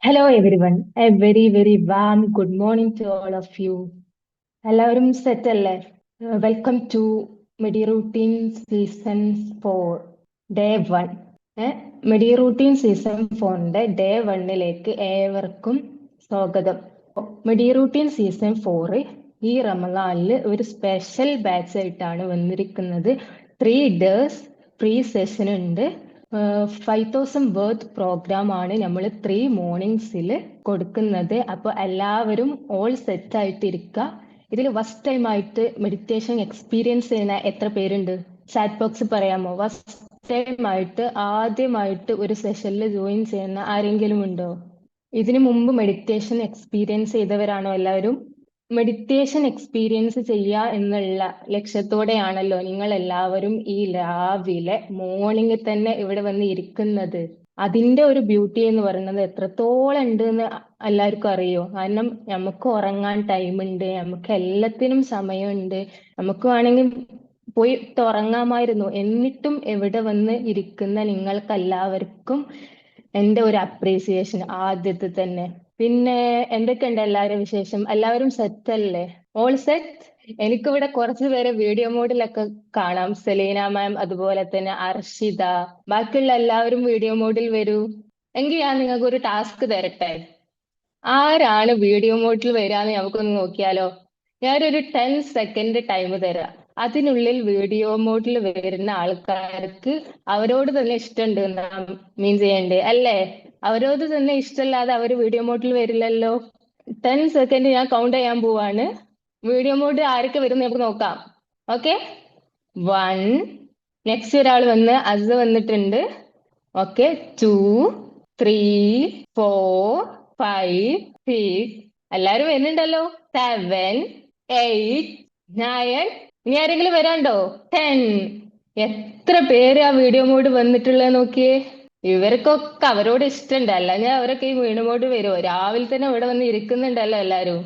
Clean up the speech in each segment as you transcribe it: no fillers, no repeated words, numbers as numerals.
Hello everyone, a very warm good morning to all of you. എല്ലാവരും set അല്ലേ? Welcome to Medi Routine season 4 day 1. Medi Routine season 4ന്റെ day 1ലേക്ക് ഏവർക്കും സ്വാഗതം. മെഡി Routine season 4 ഈ റമദാനിൽ ഒരു സ്പെഷ്യൽ ബാച്ച് ആയിട്ടാണ് വന്നിരിക്കുന്നത്. 3 ഡേയ്സ് ഫ്രീ സെഷൻ ഉണ്ട്. 5,000 വേർത്ത് പ്രോഗ്രാം ആണ് നമ്മൾ 3 മോർണിംഗ്സിൽ കൊടുക്കുന്നത്. അപ്പോൾ എല്ലാവരും ഓൾ സെറ്റ് ആയിട്ടിരിക്കുക. ഇതിൽ ഫസ്റ്റ് ടൈം ആയിട്ട് മെഡിറ്റേഷൻ എക്സ്പീരിയൻസ് ചെയ്യുന്ന എത്ര പേരുണ്ട്? ചാറ്റ് ബോക്സ് പറയാമോ? ഫസ്റ്റ് ടൈം ആയിട്ട് ആദ്യമായിട്ട് ഒരു സെഷനിൽ ജോയിൻ ചെയ്യുന്ന ആരെങ്കിലും ഉണ്ടോ? ഇതിനു മുമ്പ് മെഡിറ്റേഷൻ എക്സ്പീരിയൻസ് ചെയ്തവരാണോ എല്ലാവരും? മെഡിറ്റേഷൻ എക്സ്പീരിയൻസ് ചെയ്യുക എന്നുള്ള ലക്ഷ്യത്തോടെയാണല്ലോ നിങ്ങൾ എല്ലാവരും ഈ രാവിലെ മോർണിംഗിൽ തന്നെ ഇവിടെ വന്ന് ഇരിക്കുന്നത്. അതിന്റെ ഒരു ബ്യൂട്ടി എന്ന് പറയുന്നത് എത്രത്തോളം ഉണ്ട് എന്ന് എല്ലാവർക്കും അറിയോ? കാരണം നമുക്ക് ഉറങ്ങാൻ ടൈമുണ്ട്, നമുക്ക് എല്ലാത്തിനും സമയമുണ്ട്, നമുക്ക് വേണമെങ്കിൽ പോയിട്ട് ഉറങ്ങാമായിരുന്നു. എന്നിട്ടും ഇവിടെ വന്ന് ഇരിക്കുന്ന നിങ്ങൾക്ക് എല്ലാവർക്കും എൻ്റെ ഒരു അപ്രീസിയേഷൻ ആദ്യത്തെ തന്നെ. പിന്നെ എന്തൊക്കെയുണ്ട് എല്ലാവരും വിശേഷം? എല്ലാവരും സെറ്റ് അല്ലേ? All set? എനിക്കിവിടെ കുറച്ച് പേരെ വീഡിയോ മോഡിലൊക്കെ കാണാം. സെലീന മാം, അതുപോലെ തന്നെ അർഷിത. ബാക്കിയുള്ള എല്ലാവരും വീഡിയോ മോഡിൽ വരൂ. എങ്കിൽ ഞാൻ നിങ്ങൾക്ക് ഒരു ടാസ്ക് തരട്ടെ. ആരാണ് വീഡിയോ മോഡിൽ വരാന്ന് നമുക്കൊന്ന് നോക്കിയാലോ? ഞാനൊരു 10 സെക്കൻഡ് ടൈം തരാം. അതിനുള്ളിൽ വീഡിയോ മോഡിൽ വരുന്ന ആൾക്കാർക്ക് അവരോട് തന്നെ ഇഷ്ടമുണ്ട് എന്നാ മീൻ ചെയ്യണ്ടേ അല്ലേ? അവരോട് തന്നെ ഇഷ്ടമല്ലാതെ അവർ വീഡിയോ മോഡിൽ വരില്ലല്ലോ. 10 സെക്കൻഡ് ഞാൻ കൗണ്ട് ചെയ്യാൻ പോവാണ്. വീഡിയോ മോഡ് ആരൊക്കെ വരും നമുക്ക് നോക്കാം. ഓക്കെ, 1. നെക്സ്റ്റ് ഒരാൾ വന്ന് അസ് വന്നിട്ടുണ്ട്. ഓക്കെ, 2, 3, 4, 5, 6. എല്ലാരും വരുന്നുണ്ടല്ലോ. 7, 8, 9. ഇനി ആരെങ്കിലും വരാണ്ടോ? 10. എത്ര പേര് ആ വീഡിയോ മോഡ് വന്നിട്ടുള്ളത് നോക്കിയേ. ഇവർക്കൊക്കെ അവരോട് ഇഷ്ടമുണ്ട്, അല്ല ഞാൻ അവരൊക്കെ ഈ വീഡിയോ മോഡ് വരുമോ? രാവിലെ തന്നെ ഇവിടെ വന്ന് ഇരിക്കുന്നുണ്ടല്ലോ എല്ലാരും.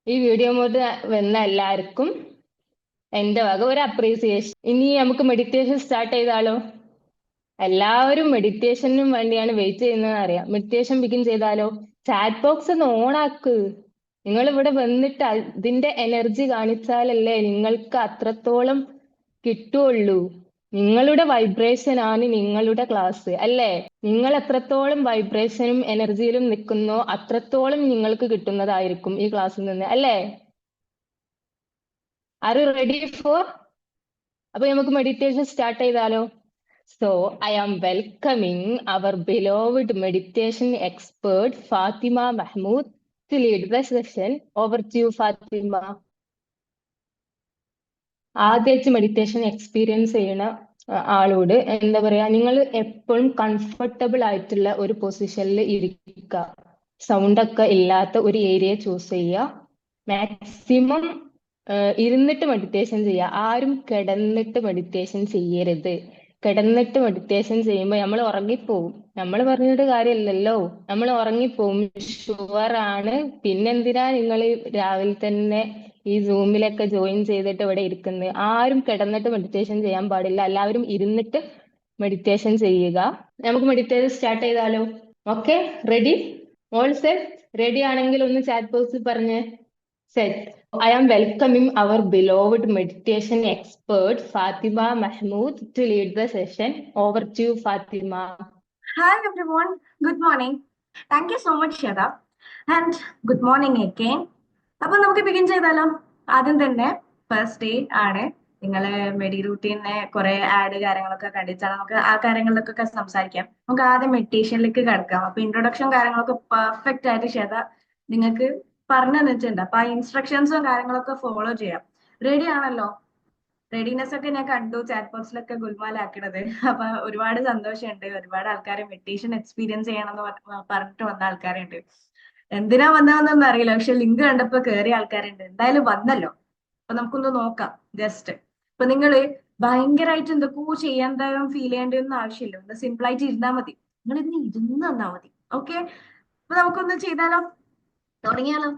ഈ വീഡിയോ മോഡ് വന്ന എല്ലാവർക്കും എന്റെ വക ഒരു അപ്രീസിയേഷൻ. ഇനി നമുക്ക് മെഡിറ്റേഷൻ സ്റ്റാർട്ട് ചെയ്താലോ? എല്ലാവരും മെഡിറ്റേഷനും വേണ്ടിയാണ് വെയിറ്റ് ചെയ്യുന്നതെന്ന് അറിയാം. മെഡിറ്റേഷൻ ബിഗിൻ ചെയ്താലോ? ചാറ്റ് ബോക്സ് ഒന്ന് ഓൺ ആക്ക്. നിങ്ങൾ ഇവിടെ വന്നിട്ട് അതിന്റെ എനർജി കാണിച്ചാലല്ലേ നിങ്ങൾക്ക് അത്രത്തോളം കിട്ടുള്ളൂ. നിങ്ങളുടെ വൈബ്രേഷൻ ആണ് നിങ്ങളുടെ ക്ലാസ് അല്ലേ? നിങ്ങൾ എത്രത്തോളം വൈബ്രേഷനും എനർജിയിലും നിൽക്കുന്നോ അത്രത്തോളം നിങ്ങൾക്ക് കിട്ടുന്നതായിരിക്കും ഈ ക്ലാസ്സിൽ നിന്ന് അല്ലേ? Are you ready for? അപ്പൊ നമുക്ക് മെഡിറ്റേഷൻ സ്റ്റാർട്ട് ചെയ്താലോ? So, I am welcoming our beloved meditation expert Fatima Mahmood to lead the session. Over to you, Fatima. ആദ്യമായിട്ട് മെഡിറ്റേഷൻ എക്സ്പീരിയൻസ് ചെയ്യുന്ന ആളോട് എന്താ പറയാ, നിങ്ങൾ എപ്പോഴും കംഫർട്ടബിൾ ആയിട്ടുള്ള ഒരു പൊസിഷനിൽ ഇരിക്കുക. സൗണ്ട് ഒക്കെ ഇല്ലാത്ത ഒരു ഏരിയ ചൂസ് ചെയ്യുക. മാക്സിമം ഇരുന്നിട്ട് മെഡിറ്റേഷൻ ചെയ്യുക. ആരും കിടന്നിട്ട് മെഡിറ്റേഷൻ ചെയ്യരുത്. കിടന്നിട്ട് മെഡിറ്റേഷൻ ചെയ്യുമ്പോൾ നമ്മൾ ഉറങ്ങിപ്പോവും. നമ്മൾ പറഞ്ഞിട്ട് കാര്യമില്ലല്ലോ, നമ്മൾ ഉറങ്ങിപ്പോവും. ഷുവർ ആണ്. പിന്നെന്തിനാ നിങ്ങൾ രാവിലെ തന്നെ ഈ സൂമിലൊക്കെ ജോയിൻ ചെയ്തിട്ട് ഇവിടെ ഇരിക്കുന്നത്? ആരും കിടന്നിട്ട് മെഡിറ്റേഷൻ ചെയ്യാൻ പാടില്ല. എല്ലാവരും ഇരുന്നിട്ട് മെഡിറ്റേഷൻ ചെയ്യുക. നമുക്ക് മെഡിറ്റേഷൻ സ്റ്റാർട്ട് ചെയ്താലോ? Okay, ready? All set? Ready ആണെങ്കിൽ ഒന്ന് ചാറ്റ് ബോക്സിൽ പറഞ്ഞേ set. I am welcoming our beloved meditation expert Fatima Mahmood to lead the session. Over to you, Fatima. Hi everyone, good morning. Thank you so much, Shada. And good morning again. അപ്പൊ നമുക്ക് begin ചെയ്താലോ? ആദ്യം തന്നെ first day ആണ്. നിങ്ങള് മെഡി റൂട്ടീനെ കുറെ add കാര്യങ്ങളൊക്കെ കണ്ടിച്ചാണ്. നമുക്ക് ആ കാര്യങ്ങളിലൊക്കെ സംസാരിക്കാം. നമുക്ക് ആദ്യം മെഡിറ്റേഷനിലേക്ക് കിടക്കാം. അപ്പൊ ഇൻട്രൊഡക്ഷൻ കാര്യങ്ങളൊക്കെ പെർഫെക്റ്റ് ആയിട്ട് ചെയ്ത നിങ്ങൾക്ക് പറഞ്ഞു തന്നിട്ടുണ്ട്. അപ്പൊ ആ ഇൻസ്ട്രക്ഷൻസും കാര്യങ്ങളൊക്കെ ഫോളോ ചെയ്യാം. റെഡി ആണല്ലോ? റെഡിനെസ് ഒക്കെ ഞാൻ കണ്ടു ചാറ്റ് ബോക്സിലൊക്കെ ഗുൽമാലാക്കണത്. അപ്പൊ ഒരുപാട് സന്തോഷമുണ്ട്. ഒരുപാട് ആൾക്കാരെ മെഡിറ്റേഷൻ എക്സ്പീരിയൻസ് ചെയ്യണമെന്ന് പറഞ്ഞിട്ട് വന്ന ആൾക്കാരുണ്ട്. എന്തിനാ വന്നതെന്നൊന്നും അറിയില്ല, പക്ഷെ ലിങ്ക് കണ്ടപ്പോ കയറിയ ആൾക്കാരുണ്ട്. എന്തായാലും വന്നല്ലോ, അപ്പൊ നമുക്കൊന്ന് നോക്കാം ജസ്റ്റ്. ഇപ്പൊ നിങ്ങള് ഭയങ്കരമായിട്ട് എന്തൊക്കെയോ ചെയ്യാൻ ഫീൽ ചെയ്യേണ്ടതൊന്നും ആവശ്യമില്ല. ഒന്ന് സിമ്പിൾ ആയിട്ട് ഇരുന്നാൽ മതി. നിങ്ങൾ ഇന്ന് ഇരുന്ന് തന്നാ മതി. ഓക്കെ, അപ്പൊ നമുക്കൊന്ന് ചെയ്താലോ? തുടങ്ങിയാലോ?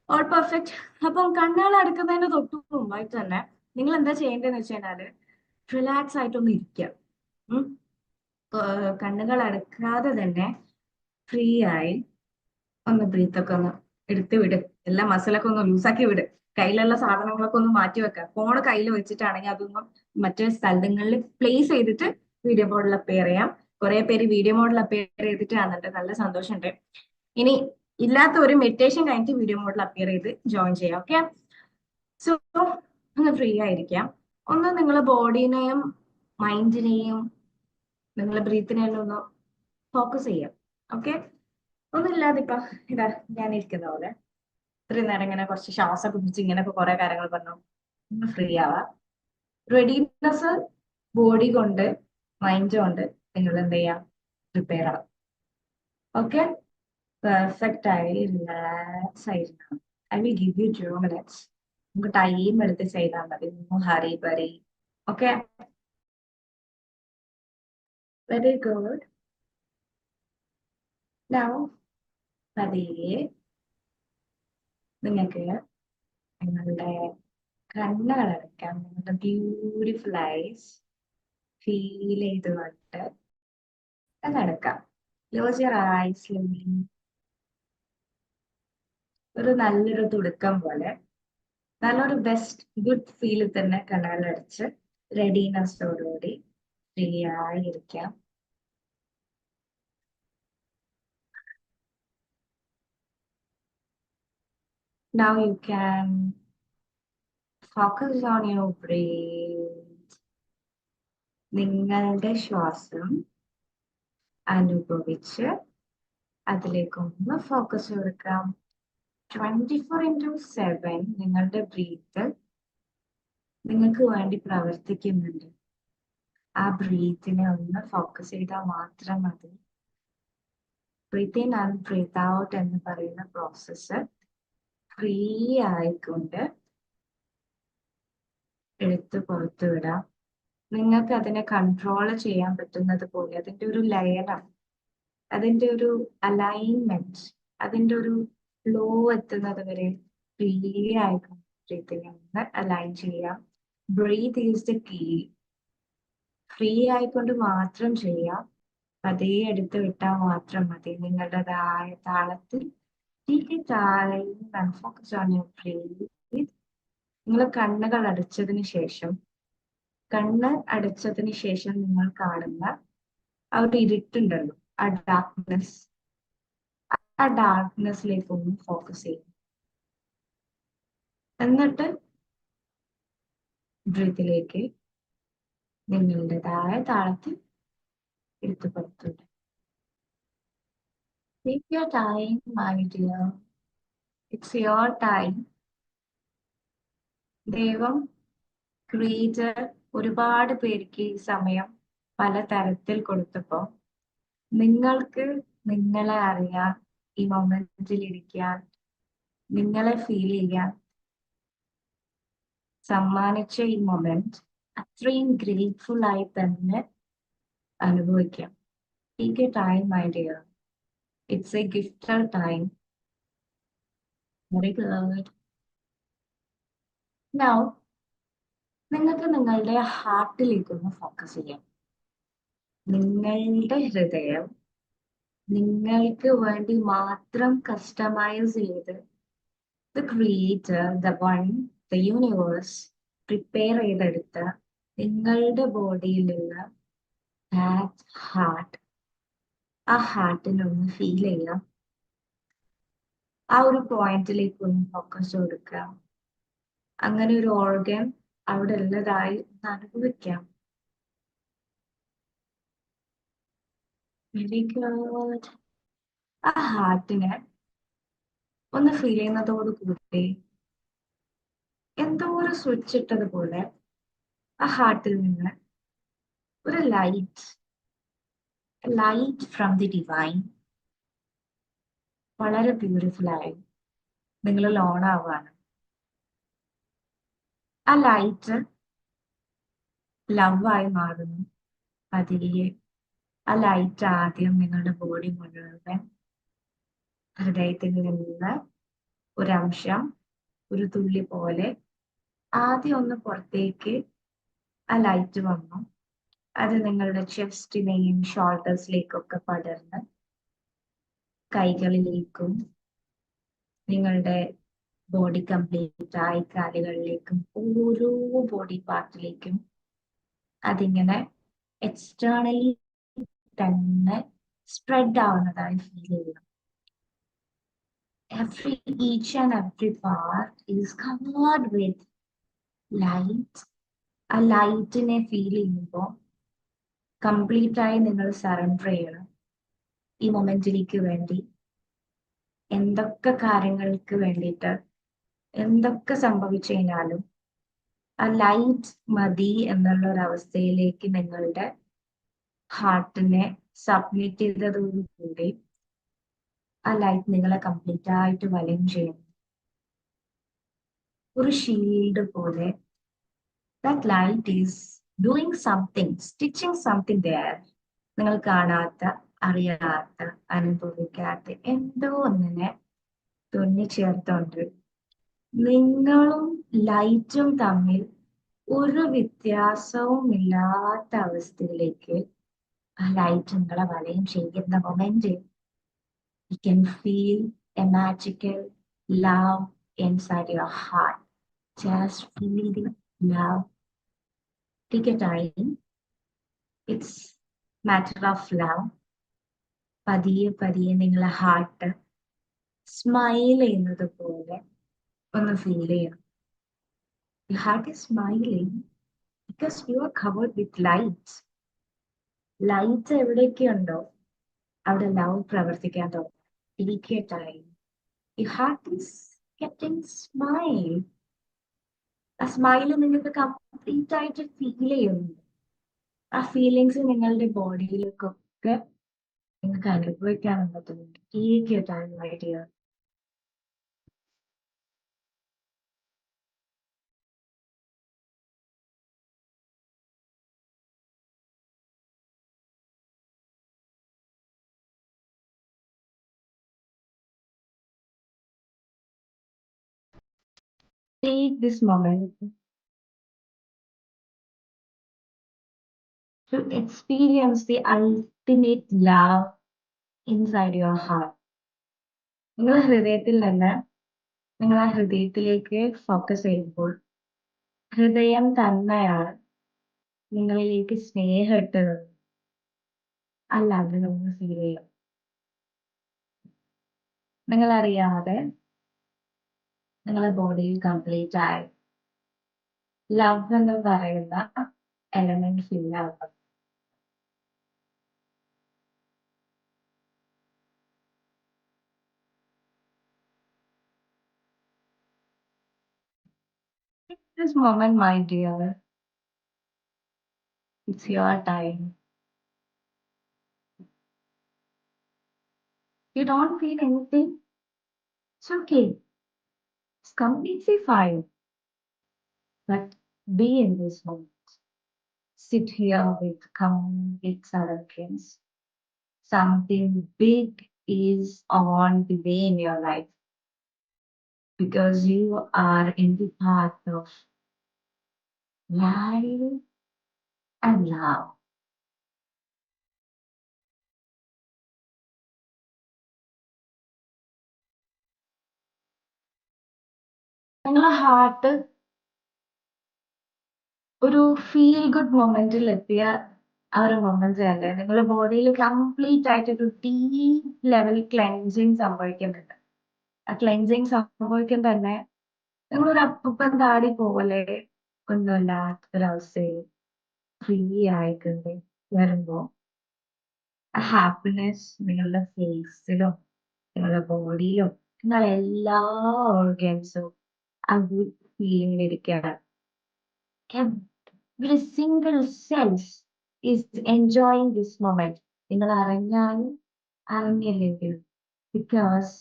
All perfect. അപ്പം കണ്ണുകൾ അടക്കുന്നതിന് തൊട്ട് മുമ്പായിട്ട് തന്നെ നിങ്ങൾ എന്താ ചെയ്യേണ്ടതെന്ന് വെച്ച് കഴിഞ്ഞാല് റിലാക്സ് ആയിട്ടൊന്ന് ഇരിക്കുക. കണ്ണുകൾ അടക്കാതെ തന്നെ ഫ്രീ ആയി ഒന്ന് ബ്രീത്തൊക്കെ ഒന്ന് എടുത്ത് വിട്. എല്ലാ മസിലൊക്കെ ഒന്ന് ലൂസാക്കി വിട്. കയ്യിലുള്ള സാധനങ്ങളൊക്കെ ഒന്ന് മാറ്റി വെക്കാം. ഫോൺ കയ്യിൽ വെച്ചിട്ടാണെങ്കിൽ അതൊന്നും മറ്റേ സ്ഥലങ്ങളിൽ പ്ലേസ് ചെയ്തിട്ട് വീഡിയോ മോഡിൽ അപ്പിയർ ചെയ്യാം. കുറെ പേര് വീഡിയോ മോഡിൽ അപ്പിയർ ചെയ്തിട്ട് വന്നിട്ട് നല്ല സന്തോഷമുണ്ട്. ഇനി ഇല്ലാത്ത ഒരു മെഡിറ്റേഷൻ കഴിഞ്ഞിട്ട് വീഡിയോ മോഡിൽ അപ്പിയർ ചെയ്ത് ജോയിൻ ചെയ്യാം. ഓക്കെ, സോ ഒന്ന് ഫ്രീ ആയിരിക്കാം. ഒന്ന് നിങ്ങളെ ബോഡീനെയും മൈൻഡിനെയും നിങ്ങളെ ബ്രീത്തിനെയും ഒന്ന് ഫോക്കസ് ചെയ്യാം. ഓക്കെ, ഒന്നുമില്ലാതെ ഇപ്പൊ ഇതാ ഞാൻ ഇരിക്കുന്ന പോലെ ഇത്രയും നേരം ഇങ്ങനെ കുറച്ച് ശ്വാസമൊക്കെ പിടിച്ച് ഇങ്ങനെയൊക്കെ കുറെ കാര്യങ്ങൾ പറഞ്ഞു. ഒന്ന് ഫ്രീ ആവാം. റെഡിനെസ് ബോഡി കൊണ്ട് മൈൻഡ് കൊണ്ട് നിങ്ങൾ എന്ത് ചെയ്യാം, പ്രിപ്പയർ ആവാം. ഓക്കെ, പെർഫെക്റ്റ് ആയി റിലാക്സ് ആയിരുന്നു. I will give you 2 minutes. നമുക്ക് ടൈം എടുത്ത് ചെയ്താൽ മതി. Hurry bury. Okay, very good. Now പതിയെ നിങ്ങൾക്ക് നിങ്ങളുടെ കണ്ണുകളടയ്ക്കാം. നിങ്ങളുടെ ബ്യൂട്ടിഫുൾ ഐസ് ഫീൽ ചെയ്തുകൊണ്ട് നടക്കാം. Close your eyes slowly. ഒരു നല്ലൊരു തുടക്കം പോലെ നല്ലൊരു ബെസ്റ്റ് ഗുഡ് ഫീൽ തന്നെ കണ്ണുകളടച്ച് റെഡിനെസ്സോടുകൂടി ഫ്രീ ആയിരിക്കാം. Now you can focus on your breath. നിങ്ങളുടെ ശ്വാസം അനുഭവിച്ച് അതിലേക്കൊന്ന് ഫോക്കസ് കൊടുക്കാം. 24/7 നിങ്ങളുടെ ബ്രീത്ത് നിങ്ങൾക്ക് വേണ്ടി പ്രവർത്തിക്കുന്നുണ്ട്. ആ ബ്രീത്തിനെ ഒന്ന് ഫോക്കസ് ചെയ്താൽ മാത്രം മതി. Breathe in and breathe out എന്ന് പറയുന്ന പ്രോസസ്സ് ഫ്രീ ആയിക്കൊണ്ട് എടുത്ത് പുറത്തു വിടാം. നിങ്ങൾക്ക് അതിനെ കൺട്രോൾ ചെയ്യാൻ പറ്റുന്നത് പോലെ അതിൻ്റെ ഒരു ലയനം, അതിൻ്റെ ഒരു അലൈൻമെന്റ്, അതിൻ്റെ ഒരു ഫ്ലോ എത്തുന്നത് വരെ ഫ്രീ ആയിക്കൊണ്ട് ബ്രീത്തിനെ ഒന്ന് അലൈൻ ചെയ്യാം. Breath is the key. Free ആയിക്കൊണ്ട് മാത്രം ചെയ്യാം. പതിയെ എടുത്ത് വിട്ടാൽ മാത്രം മതി. നിങ്ങളുടേതായ താളത്തിൽ ഫോക്കസ് ഓൺ യുവർ ബ്രീത്ത്. നിങ്ങൾ കണ്ണുകൾ അടച്ചതിന് ശേഷം നിങ്ങൾ കാണുന്ന ആ ഒരു ഇരുട്ടുണ്ടല്ലോ, ആ ഡാർക്ക്നെസ്സിലേക്ക് ഒന്ന് ഫോക്കസ് ചെയ്യും. എന്നിട്ട് ബ്രീത്തിലേക്ക് നിങ്ങളുടേതായ താളത്തിൽ എടുത്തു പുറത്തുവിടും. Take your time, my dear. It's your time. ദൈവം ക്രിയേറ്റർ ഒരുപാട് പേർക്ക് ഈ സമയം പല തരത്തിൽ കൊടുത്തപ്പോ നിങ്ങൾക്ക് നിങ്ങളെ അറിയാൻ, ഈ മൊമെന്റിൽ ഇരിക്കാൻ, നിങ്ങളെ ഫീൽ ചെയ്യാൻ സമ്മാനിച്ച ഈ മൊമെന്റ് അത്രയും ഗ്രേറ്റ്ഫുൾ ആയി തന്നെ അനുഭവിക്കാം. Take your time, my dear. It's a gifted time. Very good. Now, നിങ്ങൾക്ക് നിങ്ങളുടെ ഹാർട്ടിലേക്കൊന്ന് ഫോക്കസ് ചെയ്യാം. നിങ്ങളുടെ ഹൃദയം നിങ്ങൾക്ക് വേണ്ടി മാത്രം കസ്റ്റമൈസ് ചെയ്ത് the creator, the one, the universe prepare ചെയ്തെടുത്ത നിങ്ങളുടെ ബോഡിയിലുള്ള ഹാർട്ട്, ആ ഹാർട്ടിനൊന്ന് ഫീൽ ചെയ്യാം. ആ ഒരു പോയിന്റിലേക്ക് ഒന്ന് ഫോക്കസ് കൊടുക്കുക. അങ്ങനെ ഒരു ഓർഗൻ അവിടെ ഉള്ളതായി ഒന്ന് അനുഭവിക്കാം. Very good. ആ ഹാർട്ടിനെ ഒന്ന് ഫീൽ ചെയ്യുന്നതോടുകൂടി എന്തോ ഒരു സ്വിച്ച് ഇട്ടതുപോലെ ആ ഹാർട്ടിൽ നിന്ന് ഒരു ലൈറ്റ് ഫ്രം ദി ഡിവൈൻ വളരെ ബ്യൂട്ടിഫുൾ ആയി നിങ്ങൾ ഓൺ ആവാണ്. ആ ലൈറ്റ് ലവായി മാറുന്നു. പതിയെ ആ ലൈറ്റ് ആദ്യം നിങ്ങളുടെ ബോഡി മുഴുവൻ ഹൃദയത്തിൽ നിന്ന് ഒരംശം, ഒരു തുള്ളി പോലെ ആദ്യം ഒന്ന് പുറത്തേക്ക് ആ ലൈറ്റ് വന്നു. അത് നിങ്ങളുടെ ചെസ്റ്റിനെയും ഷോൾഡേഴ്സിലേക്കൊക്കെ പടർന്ന് കൈകളിലേക്കും നിങ്ങളുടെ ബോഡി കംപ്ലീറ്റ് ആയി കാലുകളിലേക്കും ഓരോ ബോഡി പാർട്ടിലേക്കും അതിങ്ങനെ എക്സ്റ്റേണലി തന്നെ സ്പ്രെഡ് ആവുന്നതായി ഫീൽ ചെയ്യണം. Each and every part is covered with light. ആ ലൈറ്റിനെ ഫീൽ ചെയ്യുമ്പോൾ കംപ്ലീറ്റ് ആയി നിങ്ങൾ സറണ്ടർ ചെയ്യണം ഈ മൊമെന്റിലേക്ക് വേണ്ടി. എന്തൊക്കെ കാര്യങ്ങൾക്ക് വേണ്ടിയിട്ട് എന്തൊക്കെ സംഭവിച്ചു കഴിഞ്ഞാലും ആ ലൈറ്റ് മതി എന്നുള്ള ഒരു അവസ്ഥയിലേക്ക് നിങ്ങളുടെ ഹാർട്ടിനെ സബ്മിറ്റ് ചെയ്തതോടുകൂടി ആ ലൈറ്റ് നിങ്ങളെ കംപ്ലീറ്റ് ആയിട്ട് വലയം ചെയ്യും. ഒരു ഷീൽഡ് പോലെ that light is doing something, stitching something there. നിങ്ങൾ കാണാത്ത, അറിയാത്ത, അനുഭവിക്കാത്ത എന്തോ ഒന്നിനെ തുന്നി ചേർത്തോണ്ട് നിങ്ങളും ലൈറ്റും തമ്മിൽ ഒരു വ്യത്യാസവും ഇല്ലാത്ത അവസ്ഥയിലേക്ക് ആ ലൈറ്റ് നിങ്ങളെ വലയം ചെയ്യുന്ന moment you can feel a magical love inside your heart. Just feel the love. Take your time. It's matter of love. പതിയെ പതിയെ നിങ്ങളെ ഹാർട്ട് സ്മൈൽ ചെയ്യുന്നത് പോലെ ഒന്ന് ഫീൽ ചെയ്യണം. Your heart is smiling because you are covered with light. Light എവിടെയൊക്കെ ഉണ്ടോ അവിടെ ലവ് പ്രവർത്തിക്കാൻ തുടങ്ങും. Take your time. Your heart is getting smile. ആ സ്മൈല് നിങ്ങൾക്ക് കംപ്ലീറ്റ് ആയിട്ട് ഫീൽ ചെയ്യുന്നു. ആ ഫീലിങ്സ് നിങ്ങളുടെ ബോഡിയിലേക്കൊക്കെ നിങ്ങൾക്ക് അനുഭവിക്കാൻ പറ്റുന്നുണ്ട്. Take your time, my dear. Take this moment to experience the ultimate love inside your heart. നിങ്ങളുടെ ഹൃദയത്തിൽ നിന്ന് നിങ്ങൾ ആ ഹൃദയത്തിലേക്ക് ഫോക്കസ് ചെയ്യുമ്പോൾ ഹൃദയം തന്നെയാണ് നിങ്ങളിലേക്ക് സ്നേഹം ഇട്ടത്. അല്ലാതെ നമുക്ക് ഫീൽ ചെയ്യാം. നിങ്ങളറിയാതെ നിങ്ങളുടെ ബോഡിയിൽ കംപ്ലീറ്റ് ആയി ലവ് എന്ന് പറയുന്ന എലമെന്റ് ഫീൽ ആകും. This moment, my dear, it's your time. You don't feel anything? It's okay. It's completely fine. But be in this moment. Sit here with complete silence. Something big is on the way in your life because you are in the path of life and love. നിങ്ങളുടെ heart ഒരു feel good മൊമെന്റിൽ എത്തിയ ആ ഒരു moment അല്ലേ നിങ്ങളുടെ ബോഡിയിൽ complete ആയിട്ട് ഒരു ഡീപ് ലെവൽ ക്ലെൻസിങ് സംഭവിക്കുന്നുണ്ട്. ആ ക്ലെൻസിങ് സംഭവിക്കും തന്നെ നിങ്ങളൊരു അപ്പൂപ്പൻ താടി പോലെ ഒന്നുമില്ലാത്തൊരവസ്ഥയിൽ ഫ്രീ ആയിട്ട് വരുമ്പോ ആ ഹാപ്പിനെസ് നിങ്ങളുടെ ഫേസിലും നിങ്ങളുടെ ബോഡിയിലും നിങ്ങളുടെ എല്ലാ ഓർഗൻസും ആ good ഫീലിംഗിലിരിക്കുകയാണ്. Every single sense is enjoying this moment. നിങ്ങൾ അറിഞ്ഞാലും അറിഞ്ഞില്ലെങ്കിലും because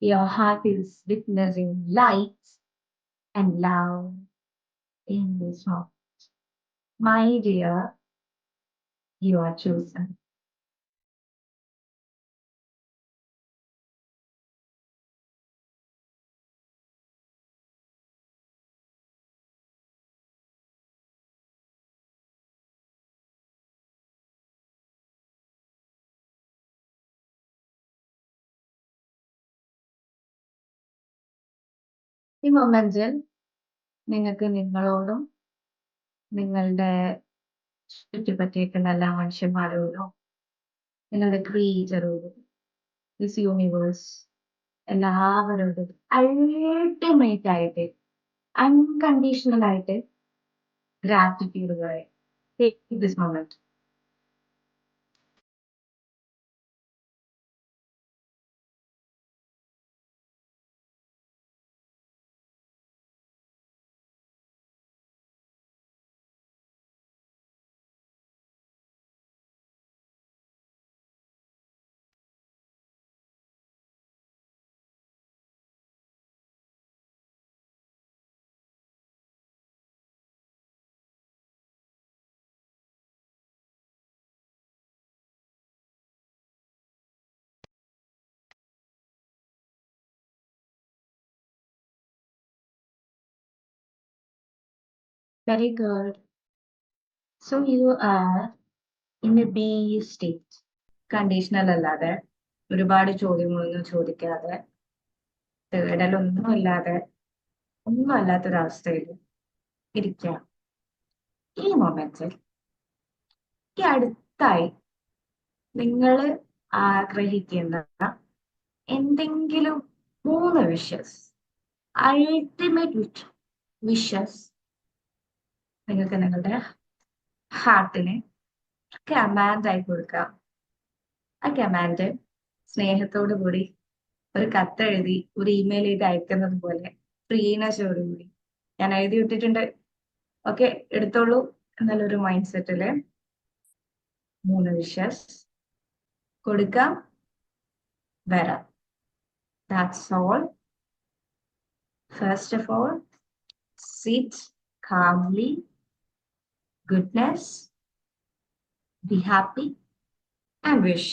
your heart is witnessing light and love in this moment. My dear, you are chosen. ഈ മൊമെന്റിൽ നിങ്ങൾക്ക് നിങ്ങളോടും നിങ്ങളുടെ ചുറ്റിപ്പറ്റിയിട്ടുള്ള എല്ലാ മനുഷ്യന്മാരോടും നിങ്ങളുടെ ക്രിയേറ്ററോടും ദിസ് യൂണിവേഴ്സ് എല്ലാവരോടും അൾട്ടിമേറ്റ് ആയിട്ട് അൺകണ്ടീഷണൽ ആയിട്ട് ഗ്രാറ്റിറ്റ്യൂഡ് പറയാം. Take this moment. Very good. So you are in a B state. Conditional അല്ലാതെ ഒരുപാട് ചോദ്യങ്ങളൊന്നും ചോദിക്കാതെ തേടലൊന്നും ഇല്ലാതെ ഒന്നും അല്ലാത്തൊരവസ്ഥയിൽ ഇരിക്കുക. ഈ മൊമെന്റിൽ ഈ അടുത്തായി നിങ്ങൾ ആഗ്രഹിക്കുന്ന എന്തെങ്കിലും 3 വിഷസ്, അൾട്ടിമേറ്റ് വിഷസ് നിങ്ങൾക്ക് നിങ്ങളുടെ ഹാർട്ടിനെ കമാൻഡ് ആയി കൊടുക്കാം. ആ കമാൻഡ് സ്നേഹത്തോടു കൂടി ഒരു കത്തെഴുതി ഒരു ഇമെയിൽ ചെയ്ത് അയക്കുന്നത് പോലെ ഫ്രീനെസ്സോടുകൂടി ഞാൻ എഴുതി വിട്ടിട്ടുണ്ട്. ഓക്കെ, എടുത്തോളൂ എന്നുള്ളൊരു മൈൻഡ് സെറ്റില് 3 വിഷസ് കൊടുക്കാം, വരാം. That's all. First of all, sit calmly, goodness, be happy, and wish.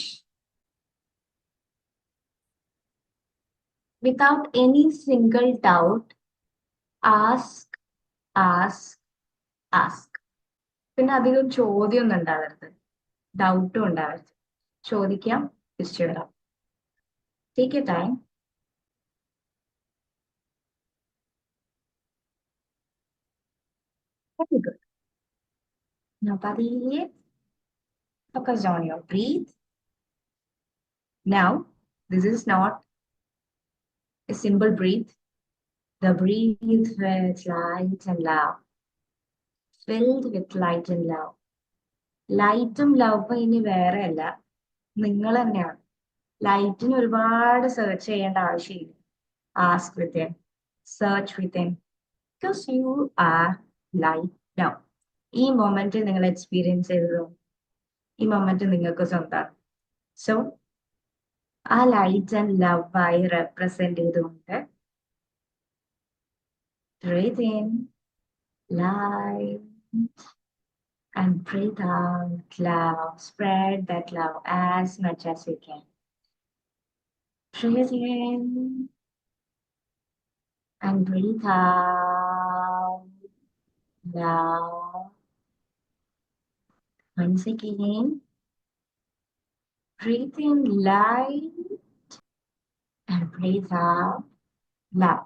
Without any single doubt, ask, ask, ask. പിന്നെ അധികം ചോദ്യമൊന്നും ഉണ്ടാവരുത്, ഡൗട്ടും ഉണ്ടാവരുത്. ചോദിക്കാം, തിരിച്ചു വരാം. Take your time. Very good. Now, padiye, focus on your breathe. Now, this is not a simple breathe. The breathe with light and love. Filled with light and love. ലൈറ്റും ലവും ഇനി വേറെ അല്ല, നിങ്ങൾ തന്നെയാണ്. ലൈറ്റിന് ഒരുപാട് സെർച്ച് ചെയ്യേണ്ട ആവശ്യമില്ല. Ask within, search within, because you are light now. ഈ മൊമെന്റ് നിങ്ങൾ എക്സ്പീരിയൻസ് ചെയ്തതോ ഈ മൊമെന്റ് നിങ്ങൾക്ക് സ്വന്തമാണ്. സോ ആ ലൈറ്റ് ആൻഡ് ലവ് ആയി റെപ്രസെന്റ് ചെയ്തുകൊണ്ട് breathe in light and breathe out love. Spread that love as much as you can. Breathe in and breathe out love. Once again, breathe in light and breathe out love.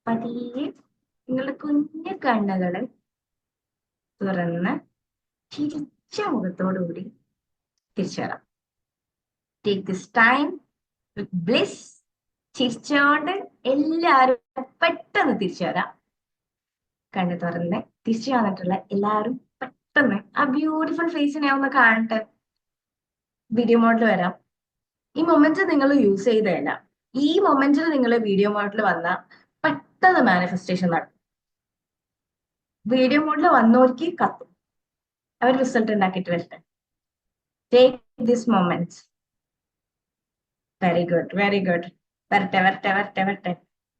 പതിയെ നിങ്ങളുടെ കുഞ്ഞു കണ്ണുകള് തുറന്ന് ചിരിച്ച മുഖത്തോടുകൂടി തിരിച്ചു വരാം. Take this time with bliss. ചിരിച്ചോണ്ട് എല്ലാവരും പെട്ടെന്ന് തിരിച്ചു വരാം. കണ്ണ് തുറന്ന് തിരിച്ചു വന്നിട്ടുള്ള എല്ലാവരും പെട്ടെന്ന് ആ ബ്യൂട്ടിഫുൾ ഫേസിനെ ഒന്ന് കാണട്ടെ. വീഡിയോ മോഡിൽ വരാം. ഈ മൊമെന്റ് നിങ്ങൾ യൂസ് ചെയ്തതല്ല, ഈ മൊമെന്റിൽ നിങ്ങൾ വീഡിയോ മോഡിൽ വന്ന പെട്ടെന്ന് മാനിഫെസ്റ്റേഷൻ നടക്കും. വീഡിയോ മോഡിൽ വന്നവർക്ക് കത്തും, അവർ റിസൾട്ട് ഉണ്ടാക്കിയിട്ട് വരട്ടെ. Take this moment. Very good, very good. വരട്ടെ വരട്ടെ വരട്ടെ വരട്ടെ.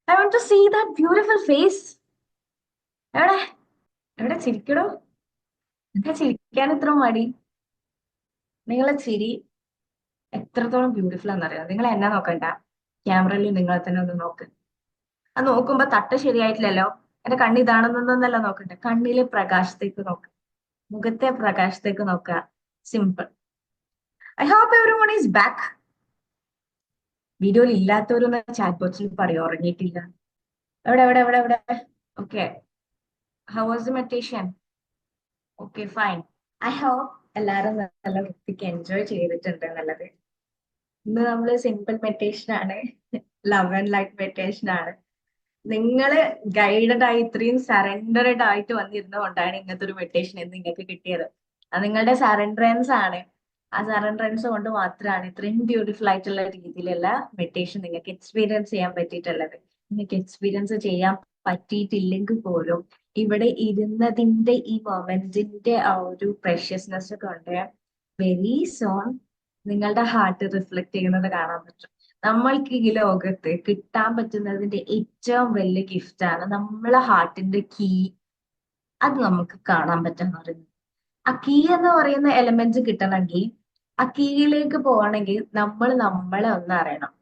I want to see that beautiful face. എവിടെ എവിടെ ചിരിക്കടോ? എന്താ ചിരിക്കാൻ ഇത്ര മടി? നിങ്ങളെ ചിരി എത്രത്തോളം ബ്യൂട്ടിഫുൾ ആണെന്നറിയാം. നിങ്ങൾ എന്നെ നോക്കണ്ട, ക്യാമറയിൽ നിങ്ങളെ തന്നെ ഒന്ന് നോക്ക്. അത് നോക്കുമ്പോ തട്ട് ശരിയായിട്ടില്ലല്ലോ, എന്റെ കണ്ണ് ഇതാണെന്നൊന്നല്ല നോക്കട്ടെ. കണ്ണിലെ പ്രകാശത്തേക്ക് നോക്ക്, മുഖത്തെ പ്രകാശത്തേക്ക് നോക്കുക. Simple. I hope everyone is back. വീഡിയോയിൽ ഇല്ലാത്തവരൊന്ന് ചാറ്റ് ബോക്സിൽ പറയോ ഉറങ്ങിയിട്ടില്ല. എവിടെ okay. How was the meditation? Okay, fine. I hope എല്ലാരും നല്ല വൃത്തിക്ക് എൻജോയ് ചെയ്തിട്ടുണ്ട് എന്നുള്ളത്. ഇന്ന് നമ്മള് സിമ്പിൾ മെഡിറ്റേഷൻ ആണ്, ലവ് ആൻഡ് ലൈറ്റ് മെഡിറ്റേഷൻ ആണ്. നിങ്ങള് ഗൈഡഡ് ആയി ഇത്രയും സറണ്ടർഡ് ആയിട്ട് വന്നിരുന്നതുകൊണ്ടാണ് ഇങ്ങനത്തെ ഒരു മെഡിറ്റേഷൻ എന്ന് നിങ്ങൾക്ക് കിട്ടിയത്. അത് നിങ്ങളുടെ സറണ്ടറൻസ് ആണ്. ആ സറണ്ടറൻസ് കൊണ്ട് മാത്രമാണ് ഇത്രയും ബ്യൂട്ടിഫുൾ ആയിട്ടുള്ള രീതിയിലുള്ള മെഡിറ്റേഷൻ നിങ്ങൾക്ക് എക്സ്പീരിയൻസ് ചെയ്യാൻ പറ്റിയിട്ടുള്ളത്. നിങ്ങൾക്ക് എക്സ്പീരിയൻസ് ചെയ്യാൻ പറ്റിയിട്ടില്ലെങ്കിൽ പോലും ഇവിടെ ഇരുന്നതിന്റെ ഈ മൊമെന്റിന്റെ ആ ഒരു പ്രഷ്യസ്നെസ് കൊണ്ട് വെരി സോൺ നിങ്ങളുടെ ഹാർട്ട് റിഫ്ലക്ട് ചെയ്യുന്നത് കാണാൻ പറ്റും. നമ്മൾക്ക് ഈ ലോകത്ത് കിട്ടാൻ പറ്റുന്നതിന്റെ ഏറ്റവും വലിയ ഗിഫ്റ്റ് ആണ് നമ്മളെ ഹാർട്ടിന്റെ കീ. അത് നമുക്ക് കാണാൻ പറ്റാന്ന് പറയുന്നത്. ആ കീ എന്ന് പറയുന്ന എലമെന്റ് കിട്ടണമെങ്കിൽ, ആ കീയിലേക്ക് പോകണമെങ്കിൽ നമ്മൾ നമ്മളെ ഒന്ന് അറിയണം.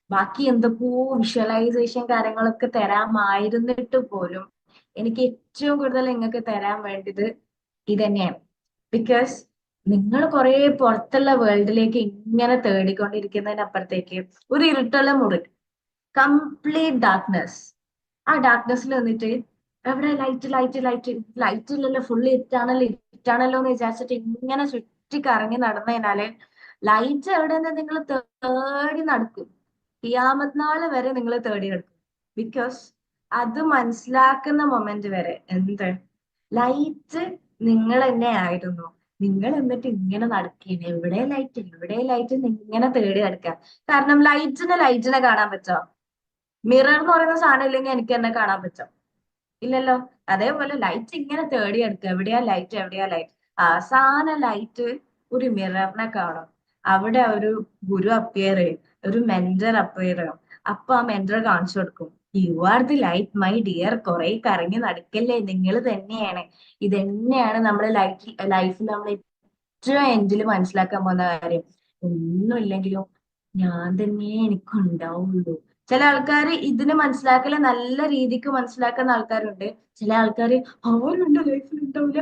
ബാക്കി എന്തൊക്കെയോ വിഷ്വലൈസേഷൻ കാര്യങ്ങളൊക്കെ തരാമായിരുന്നിട്ട് പോലും എനിക്ക് ഏറ്റവും കൂടുതൽ നിങ്ങൾക്ക് തരാൻ വേണ്ടത് ഇതന്നെയാണ്. ബിക്കോസ് നിങ്ങൾ കുറെ പുറത്തുള്ള വേൾഡിലേക്ക് ഇങ്ങനെ തേടിക്കൊണ്ടിരിക്കുന്നതിനപ്പുറത്തേക്ക് ഒരു ഇരുട്ടുള്ള മുറി, കംപ്ലീറ്റ് ഡാർക്ക്നെസ്. ആ ഡാർക്ക്നെസ്സിൽ നിന്നിട്ട് എവിടെ ലൈറ്റ് ലൈറ്റ് ലൈറ്റ് ലൈറ്റ് ഇല്ലല്ലോ, ഫുള്ള് ഇരുട്ടാണല്ലോ ഇരുട്ടാണല്ലോ എന്ന് വിചാരിച്ചിട്ട് ഇങ്ങനെ ചുറ്റി കറങ്ങി നടന്നു കഴിഞ്ഞാല് ലൈറ്റ് എവിടെയെന്ന് നിങ്ങൾ തേടി നടക്കും. ഖിയാമത്ത് നാള് വരെ നിങ്ങൾ തേടി നടക്കും. ബിക്കോസ് അത് മനസ്സിലാക്കുന്ന മൊമെന്റ് വരെ എന്ത് ലൈറ്റ് നിങ്ങൾ തന്നെ ആയിരുന്നു. നിങ്ങൾ എന്നിട്ട് ഇങ്ങനെ നടക്കുകയാണ്, എവിടെ ലൈറ്റ് ഇങ്ങനെ തേടി നടക്കുക. കാരണം ലൈറ്റിനെ കാണാൻ പറ്റോ? മിറർ എന്ന് പറയുന്ന സാധനം ഇല്ലെങ്കിൽ എനിക്ക് എന്നെ കാണാൻ പറ്റും? ഇല്ലല്ലോ. അതേപോലെ ലൈറ്റ് ഇങ്ങനെ തേടി എടുക്കുക, എവിടെയാ ലൈറ്റ്. അവസാന ലൈറ്റ് ഒരു മിററിനെ കാണും. അവിടെ ഒരു ഗുരു അപ്പിയർ ചെയ്യും, ഒരു മെന്റർ അപ്പിയർ ചെയ്യും. അപ്പൊ ആ മെന്റർ കാണിച്ചു കൊടുക്കും, you are the light my dear. കുറെ കറങ്ങി നടക്കല്ലേ, നിങ്ങൾ തന്നെയാണ്. ഇതന്നെയാണ് നമ്മളെ ലൈഫിൽ നമ്മൾ ഏറ്റവും എൻഡിൽ മനസ്സിലാക്കാൻ പോകുന്ന കാര്യം. ഒന്നുമില്ലെങ്കിലും ഞാൻ തന്നെ എനിക്കുണ്ടാവുള്ളൂ. ചില ആൾക്കാർ ഇതിന് മനസ്സിലാക്കല് നല്ല രീതിക്ക് മനസ്സിലാക്കുന്ന ആൾക്കാരുണ്ട്. ചില ആൾക്കാർ അവരുണ്ട് ലൈഫിൽ ഉണ്ടാവില്ല,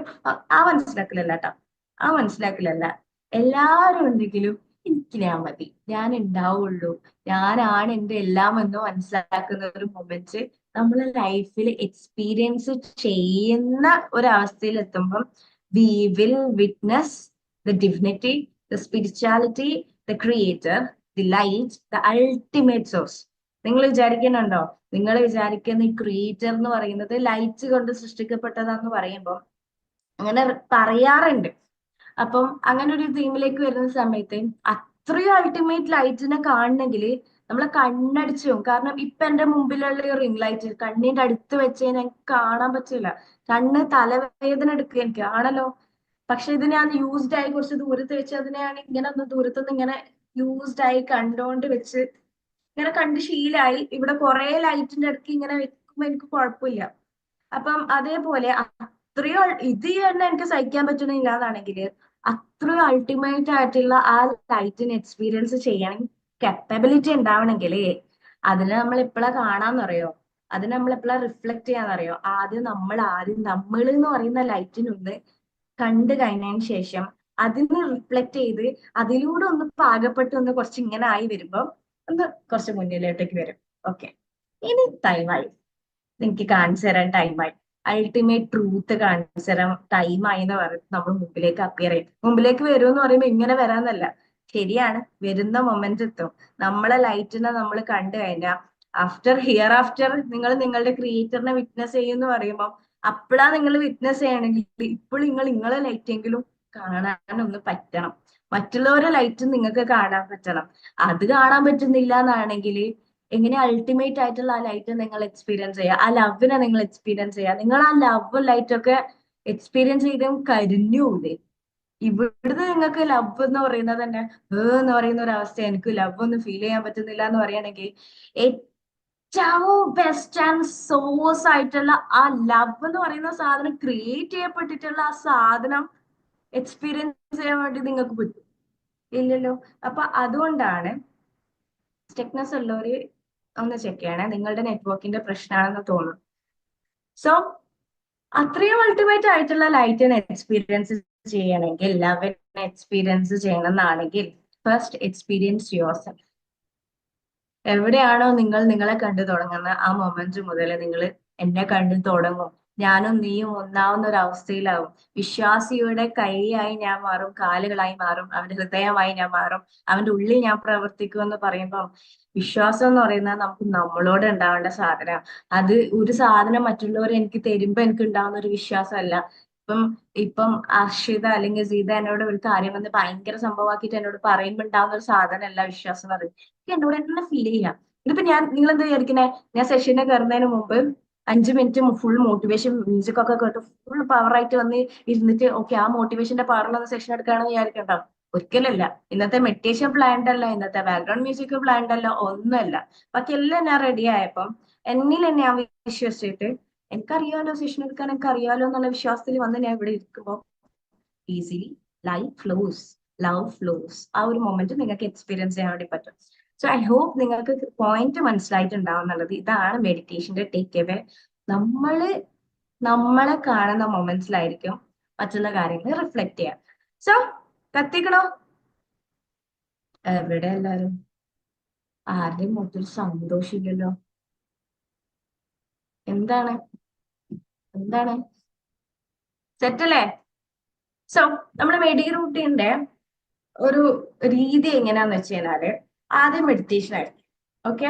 ആ മനസ്സിലാക്കലല്ല കേട്ടോ. ആ മനസ്സിലാക്കലല്ല. എല്ലാരും ഉണ്ടെങ്കിലും എനിക്ക് ഞാൻ മതി, ഞാൻ ഉണ്ടാവുള്ളൂ, ഞാനാണ് എന്റെ എല്ലാം എന്ന് മനസ്സിലാക്കുന്ന ഒരു മൊമെന്റ് നമ്മളെ ലൈഫിൽ എക്സ്പീരിയൻസ് ചെയ്യുന്ന ഒരവസ്ഥയിൽ എത്തുമ്പം we will witness the divinity, the spirituality, the creator, the light, the ultimate source. നിങ്ങൾ വിചാരിക്കുന്നുണ്ടോ? നിങ്ങൾ വിചാരിക്കുന്ന ഈ ക്രിയേറ്റർ എന്ന് പറയുന്നത് ലൈറ്റ് കൊണ്ട് സൃഷ്ടിക്കപ്പെട്ടതാന്ന് പറയുമ്പോൾ അങ്ങനെ പറയാറുണ്ട്. അപ്പം അങ്ങനെ ഒരു തീമിലേക്ക് വരുന്ന സമയത്ത് അത്രയും അൾട്ടിമേറ്റ് ലൈറ്റിനെ കാണണമെങ്കിൽ നമ്മളെ കണ്ണടിച്ചു പോകും. കാരണം ഇപ്പൊ എന്റെ മുമ്പിലുള്ള ഈ റിംഗ് ലൈറ്റ് കണ്ണിന്റെ അടുത്ത് വെച്ച് കഴിഞ്ഞാൽ എനിക്ക് കാണാൻ പറ്റില്ല. കണ്ണ് തലവേദന എടുക്കുക എനിക്ക് ആണല്ലോ. പക്ഷെ ഇത് ഞാൻ യൂസ്ഡ് ആയി കുറച്ച് ദൂരത്ത് വെച്ച് അതിനെയാണ് ഇങ്ങനെ ഒന്ന് ദൂരത്തുനിന്ന് ഇങ്ങനെ യൂസ്ഡ് ആയി കണ്ടോണ്ട് വെച്ച് ഇങ്ങനെ കണ്ട് ശീലായി. ഇവിടെ കുറെ ലൈറ്റിന്റെ അടുത്ത് ഇങ്ങനെ വെക്കുമ്പോ എനിക്ക് കുഴപ്പമില്ല. അപ്പം അതേപോലെ അത്രയും ഇത് തന്നെ എനിക്ക് സഹിക്കാൻ പറ്റുന്നില്ല എന്നാണെങ്കിൽ അത്രയും അൾട്ടിമേറ്റ് ആയിട്ടുള്ള ആ ലൈറ്റിന് എക്സ്പീരിയൻസ് ചെയ്യാൻ കപ്പാബിലിറ്റി ഉണ്ടാവണമെങ്കിൽ അതിനെ നമ്മൾ എപ്പോഴാ കാണാന്നറിയോ? അതിനെ നമ്മൾ എപ്പോഴാ റിഫ്ലക്ട് ചെയ്യാന്നറിയോ? ആദ്യം നമ്മൾ എന്ന് പറയുന്ന ലൈറ്റിനൊന്ന് കണ്ടു കഴിഞ്ഞതിന് ശേഷം അതിന് റിഫ്ലക്ട് ചെയ്ത് അതിലൂടെ ഒന്ന് പാകപ്പെട്ട് ഒന്ന് കുറച്ച് ഇങ്ങനെ ആയി വരുമ്പോ ഒന്ന് കുറച്ച് മുന്നിലോട്ടേക്ക് വരും. ഓക്കെ, ഇനി ടൈമായി, എനിക്ക് കാണിച്ചു തരാൻ ടൈമായി, അൾട്ടിമേറ്റ് ട്രൂത്ത് കാണിച്ചു തരാൻ ടൈമായി എന്ന് പറഞ്ഞിട്ട് നമ്മൾ മുമ്പിലേക്ക് അപ്പിയർ ചെയ്യും. മുമ്പിലേക്ക് വരുമെന്ന് പറയുമ്പോൾ ഇങ്ങനെ വരാന്നല്ല, ശരിയാണ്, വരുന്ന മൊമെന്റ് എത്തും. നമ്മളെ ലൈറ്റിനെ നമ്മൾ കണ്ടു കഴിഞ്ഞാൽ ആഫ്റ്റർ നിങ്ങൾ നിങ്ങളുടെ ക്രിയേറ്ററിനെ വിറ്റ്നസ് ചെയ്യുമെന്ന് പറയുമ്പോൾ അപ്പോഴാ നിങ്ങൾ വിറ്റ്നസ് ചെയ്യണമെങ്കിൽ ഇപ്പോൾ നിങ്ങളെ ലൈറ്റെങ്കിലും കാണാനൊന്ന് പറ്റണം. മറ്റുള്ളവരെ ലൈറ്റ് നിങ്ങൾക്ക് കാണാൻ പറ്റണം. അത് കാണാൻ പറ്റുന്നില്ല എന്നാണെങ്കിൽ എങ്ങനെ അൾട്ടിമേറ്റ് ആയിട്ടുള്ള ആ ലൈറ്റ് നിങ്ങൾ എക്സ്പീരിയൻസ് ചെയ്യുക, ആ ലവിനെ നിങ്ങൾ എക്സ്പീരിയൻസ് ചെയ്യുക. നിങ്ങൾ ആ ലവ് ലൈറ്റ് ഒക്കെ എക്സ്പീരിയൻസ് ചെയ്ത് കരിഞ്ഞൂലേ? ഇവിടുന്ന് നിങ്ങൾക്ക് ലവ് എന്ന് പറയുന്നത് തന്നെ എന്ന് പറയുന്ന ഒരു അവസ്ഥ, എനിക്ക് ലവ് ഒന്നും ഫീൽ ചെയ്യാൻ പറ്റുന്നില്ല എന്ന് പറയുകയാണെങ്കിൽ ഏറ്റവും ബെസ്റ്റ് ആൻഡ് സോഴ്സ് ആയിട്ടുള്ള ആ ലവ് എന്ന് പറയുന്ന സാധനം ക്രിയേറ്റ് ചെയ്യപ്പെട്ടിട്ടുള്ള ആ സാധനം എക്സ്പീരിയൻസ് ചെയ്യാൻ വേണ്ടി നിങ്ങൾക്ക് പറ്റും? ഇല്ലല്ലോ. അപ്പൊ അതുകൊണ്ടാണ് സ്റ്റെക്നെസ് ഉള്ളവര് ഒന്ന് ചെക്ക് ചെയ്യണേ, നിങ്ങളുടെ നെറ്റ്വർക്കിന്റെ പ്രശ്നമാണെന്ന് തോന്നുന്നു. സോ അത്രയും അൾട്ടിമേറ്റ് ആയിട്ടുള്ള ലൈറ്റിനെ എക്സ്പീരിയൻസ് ചെയ്യണമെങ്കിൽ, ലവിനെ എക്സ്പീരിയൻസ് ചെയ്യണം എന്നാണെങ്കിൽ ഫസ്റ്റ് എക്സ്പീരിയൻസ് യുവർ സെൽഫ്. എവിടെയാണോ നിങ്ങൾ നിങ്ങളെ കണ്ടു തുടങ്ങുന്ന ആ മൊമെന്റ് മുതൽ നിങ്ങൾ എന്നെ കണ്ടു തുടങ്ങും. ഞാനും നീയും ഒന്നാവുന്ന ഒരു അവസ്ഥയിലാവും. വിശ്വാസിയുടെ കൈയായി ഞാൻ മാറും, കാലുകളായി മാറും, അവന്റെ ഹൃദയമായി ഞാൻ മാറും, അവന്റെ ഉള്ളിൽ ഞാൻ പ്രവർത്തിക്കും എന്ന് പറയുമ്പോൾ വിശ്വാസം എന്ന് പറയുന്നത് നമുക്ക് നമ്മളോട് ഉണ്ടാവേണ്ട സാധനം. അത് ഒരു സാധനം മറ്റുള്ളവർ എനിക്ക് തരുമ്പോ എനിക്ക് ഉണ്ടാവുന്ന ഒരു വിശ്വാസമല്ല. ഇപ്പം ഇപ്പം അർഷിത അല്ലെങ്കിൽ സീത എന്നോട് ഒരു കാര്യം വന്ന് ഭയങ്കര സംഭവമാക്കിയിട്ട് എന്നോട് പറയുമ്പോ ഉണ്ടാവുന്ന ഒരു സാധനമല്ല വിശ്വാസം എന്ന് പറയുന്നത്. എന്നോട് തന്നെ ഫീൽ ചെയ്യാം. ഇതിപ്പോ നിങ്ങൾ എന്താ വിചാരിക്കണേ, ഞാൻ സെഷന് കയറുന്നതിന് മുമ്പ് 5 മിനിറ്റ് ഫുൾ മോട്ടിവേഷൻ മ്യൂസിക് ഒക്കെ കേട്ട് ഫുൾ പവറായിട്ട് വന്ന് ഇരുന്നിട്ട് ഓക്കെ ആ മോട്ടിവേഷന്റെ പവറിലൊന്ന് സെഷൻ എടുക്കുകയാണെന്ന് വിചാരിക്കണ്ടോ? ഒരിക്കലല്ല. ഇന്നത്തെ മെഡിറ്റേഷൻ പ്ലാൻഡ് അല്ല, ഇന്നത്തെ ബാക്ക്ഗ്രൗണ്ട് മ്യൂസിക് പ്ലാൻഡ് അല്ല, ഒന്നുമല്ല. ബാക്കി എല്ലാം ഞാൻ റെഡി ആയപ്പം എന്നിൽ എന്നെ ഞാൻ വിശ്വസിച്ചിട്ട് എനിക്കറിയാലോ സെഷൻ എടുക്കാൻ എനിക്കറിയാലോ എന്നുള്ള വിശ്വാസത്തിൽ വന്ന് ഞാൻ ഇവിടെ ഇരിക്കുമ്പോൾ ഈസിലി ലവ് ഫ്ലോസ് ആ ഒരു മൊമെന്റ് നിങ്ങൾക്ക് എക്സ്പീരിയൻസ് ചെയ്യാൻ വേണ്ടി പറ്റും. സോ ഐ ഹോപ്പ് നിങ്ങൾക്ക് പോയിന്റ് മനസ്സിലായിട്ടുണ്ടാവും എന്നുള്ളത്. ഇതാണ് മെഡിറ്റേഷന്റെ ടേക്ക് അവേ. നമ്മളെ കാണുന്ന മൊമെന്റ്സിലായിരിക്കും മറ്റുള്ള കാര്യങ്ങൾ റിഫ്ലക്ട് ചെയ്യാം. സോ കത്തിക്കണോ? എവിടെ എല്ലാരും? ആരുടെയും മുഖത്തൊരു സന്തോഷമില്ലല്ലോ. എന്താണ് എന്താണ് സെറ്റല്ലേ? സോ നമ്മുടെ മെഡി റൂട്ടീന്റെ ഒരു രീതി എങ്ങനെയാന്ന് വെച്ച് കഴിഞ്ഞാല് ആദ്യം മെഡിറ്റേഷൻ ആയിരിക്കും. ഓക്കെ,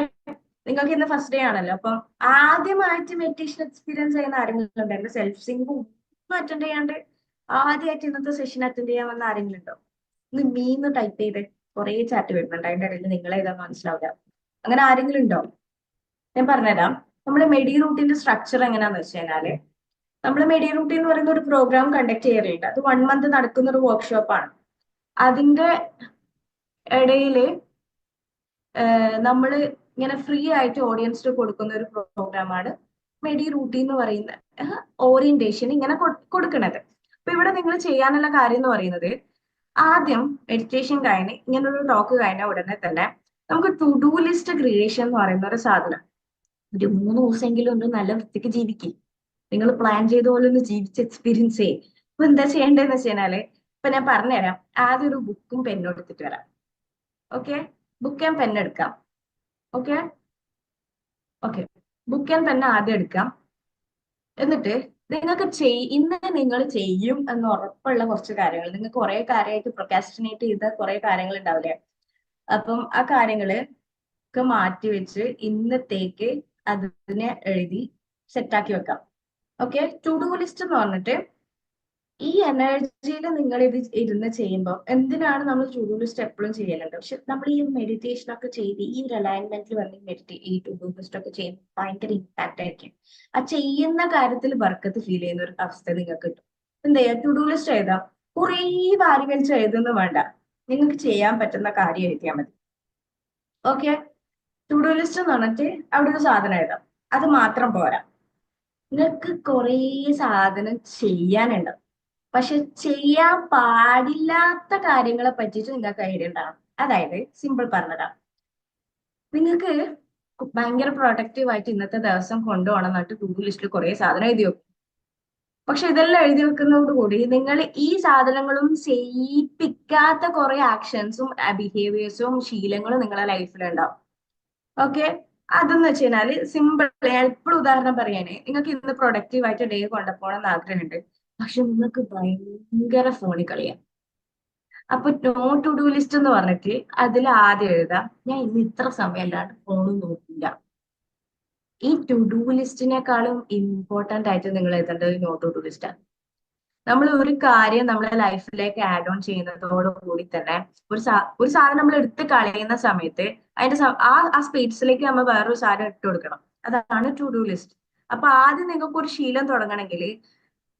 നിങ്ങൾക്ക് ഇന്ന് ഫസ്റ്റ് ഡേ ആണല്ലോ. അപ്പം ആദ്യമായിട്ട് മെഡിറ്റേഷൻ എക്സ്പീരിയൻസ് ചെയ്യുന്ന ആരെങ്കിലും ഉണ്ടോ? എന്റെ സെൽഫ് സിങ്കും അറ്റൻഡ് ചെയ്യാണ്ട് ആദ്യമായിട്ട് ഇന്നത്തെ സെഷൻ അറ്റൻഡ് ചെയ്യാൻ വന്ന ആരെങ്കിലും ഉണ്ടോ? ഇന്ന് മീന്ന് ടൈപ്പ് ചെയ്ത് കുറെ ചാറ്റ് വരുന്നുണ്ട്, അതിന്റെ ഇടയിൽ നിങ്ങളേതാന്ന് മനസ്സിലാവില്ല. അങ്ങനെ ആരെങ്കിലും ഉണ്ടോ? ഞാൻ പറഞ്ഞുതരാം. നമ്മുടെ മെഡി റൂട്ടിന്റെ സ്ട്രക്ചർ എങ്ങനെയാന്ന് വെച്ച് കഴിഞ്ഞാല് നമ്മൾ മെഡി റൂട്ടീൻ എന്ന് പറയുന്ന ഒരു പ്രോഗ്രാം കണ്ടക്ട് ചെയ്യാറുണ്ട്. അത് 1 മന്ത് നടക്കുന്ന ഒരു വർക്ക്ഷോപ്പാണ്. അതിന്റെ ഇടയില് നമ്മൾ ഇങ്ങനെ ഫ്രീ ആയിട്ട് ഓഡിയൻസിന് കൊടുക്കുന്ന ഒരു പ്രോഗ്രാമാണ് മെഡി റൂട്ടീൻ എന്ന് പറയുന്ന ഓറിയന്റേഷൻ ഇങ്ങനെ കൊടുക്കുന്നത്. അപ്പൊ ഇവിടെ നിങ്ങൾ ചെയ്യാനുള്ള കാര്യം എന്ന് പറയുന്നത്, ആദ്യം മെഡിറ്റേഷൻ കഴിഞ്ഞ് ഇങ്ങനൊരു ടോക്ക് കഴിഞ്ഞ ഉടനെ തന്നെ നമുക്ക് ടു ഡു ലിസ്റ്റ് ക്രിയേഷൻ എന്ന് പറയുന്ന ഒരു സാധനം. ഒരു 3 ദിവസമെങ്കിലും ഒന്ന് നല്ല വൃത്തിക്ക് ജീവിക്കും. നിങ്ങൾ പ്ലാൻ ചെയ്ത പോലെ ഒന്ന് ജീവിച്ച് എക്സ്പീരിയൻസ് ചെയ്യും. അപ്പൊ എന്താ ചെയ്യേണ്ടതെന്ന് വെച്ച് കഴിഞ്ഞാല് ഇപ്പൊ ഞാൻ പറഞ്ഞുതരാം. ആദ്യം ഒരു ബുക്കും പെന്നും എടുത്തിട്ട് വരാം. ഓക്കെ, ബുക്ക് ആൻഡ് പെൻ എടുക്കാം. Okay okay, book and pen ആദ്യം എടുക്കാം. എന്നിട്ട് നിങ്ങൾക്ക് ഇന്ന് നിങ്ങൾ ചെയ്യും എന്ന് ഉറപ്പുള്ള കുറച്ച് കാര്യങ്ങൾ, നിങ്ങൾക്ക് കുറെ കാര്യമായിട്ട് പ്രൊക്കാസ്റ്റിനേറ്റ് ചെയ്ത കുറെ കാര്യങ്ങൾ ഉണ്ടാവില്ലേ? അപ്പം ആ കാര്യങ്ങള് ഒക്കെ മാറ്റി വെച്ച് ഇന്നത്തേക്ക് അതിനെ എഴുതി സെറ്റാക്കി വെക്കാം. ഓക്കെ, ടു ഡു ലിസ്റ്റ് എന്ന് പറഞ്ഞിട്ട് ഈ എനർജിയിൽ നിങ്ങൾ ഇത് ഇരുന്ന് ചെയ്യുമ്പോൾ എന്തിനാണ് നമ്മൾ ടു ഡു ലിസ്റ്റ് എപ്പോഴും ചെയ്യലുണ്ട്? പക്ഷെ നമ്മൾ ഈ മെഡിറ്റേഷൻ ഒക്കെ ചെയ്ത് ഈ ഒരു അലൈൻമെന്റിൽ വന്ന് ഈ ടു ഡു ലിസ്റ്റ് ഒക്കെ ചെയ്യുമ്പോൾ ഭയങ്കര ഇമ്പാക്റ്റ് ആയിരിക്കും. ആ ചെയ്യുന്ന കാര്യത്തിൽ ബർക്കത്ത് ഫീൽ ചെയ്യുന്ന ഒരു അവസ്ഥ നിങ്ങൾക്ക് കിട്ടും. എന്താ ചെയ്യുക? ടു ഡു ലിസ്റ്റ് എഴുതാം. കുറേ കാര്യം വലിച്ച് എഴുതുന്നു വേണ്ട, നിങ്ങൾക്ക് ചെയ്യാൻ പറ്റുന്ന കാര്യം എഴുതിയാൽ മതി. ഓക്കെ, ടു ഡു ലിസ്റ്റ് എന്ന് പറഞ്ഞിട്ട് അവിടെ ഒരു സാധനം എഴുതാം. അത് മാത്രം പോരാ, നിങ്ങൾക്ക് കുറേ സാധനം ചെയ്യാനുണ്ട്. പക്ഷെ ചെയ്യാൻ പാടില്ലാത്ത കാര്യങ്ങളെ പറ്റിയിട്ട് നിങ്ങൾക്ക് ഐഡിയ ഉണ്ടാവും. അതായത് സിമ്പിൾ പറഞ്ഞതാ, നിങ്ങൾക്ക് ഭയങ്കര പ്രൊഡക്റ്റീവ് ആയിട്ട് ഇന്നത്തെ ദിവസം കൊണ്ടുപോകണം എന്നിട്ട് ടു ഡു ലിസ്റ്റിൽ കുറെ സാധനം എഴുതി വെക്കും. പക്ഷെ ഇതെല്ലാം എഴുതി വെക്കുന്നതോടുകൂടി നിങ്ങൾ ഈ സാധനങ്ങളും ചെയ്യിപ്പിക്കാത്ത കുറെ ആക്ഷൻസും ബിഹേവിയേഴ്സും ശീലങ്ങളും നിങ്ങളുടെ ലൈഫിൽ ഉണ്ടാവും. ഓക്കെ, അതെന്ന് വെച്ച് കഴിഞ്ഞാല് സിമ്പിൾ. എപ്പോഴും ഉദാഹരണം പറയാനേ, നിങ്ങൾക്ക് ഇന്ന് പ്രൊഡക്റ്റീവ് ആയിട്ട് ഡേ കൊണ്ടുപോകണം എന്ന് ആഗ്രഹമുണ്ട്. പക്ഷെ നിങ്ങൾക്ക് ഭയങ്കര ഫോണിൽ കളിയാം. അപ്പൊ നോ ടു ഡു ലിസ്റ്റ് എന്ന് പറഞ്ഞിട്ട് അതിൽ ആദ്യം എഴുതാം, ഞാൻ ഇന്ന് ഇത്ര സമയം അല്ലാണ്ട് ഫോണും നോക്കില്ല. ഈ ടു ഡു ലിസ്റ്റിനേക്കാളും ഇമ്പോർട്ടന്റ് ആയിട്ട് നിങ്ങൾ എഴുതേണ്ടത് നോ ടു ഡു ലിസ്റ്റ് ആണ്. നമ്മൾ ഒരു കാര്യം നമ്മളെ ലൈഫിലേക്ക് ആഡ് ഓൺ ചെയ്യുന്നതോടുകൂടി തന്നെ ഒരു സാധനം നമ്മൾ എടുത്ത് കളയുന്ന സമയത്ത് അതിന്റെ ആ സ്പേസിലേക്ക് നമ്മൾ വേറൊരു സാധനം ഇട്ട് കൊടുക്കണം. അതാണ് ടു ഡു ലിസ്റ്റ്. അപ്പൊ ആദ്യം നിങ്ങൾക്ക് ഒരു ശീലം തുടങ്ങണമെങ്കിൽ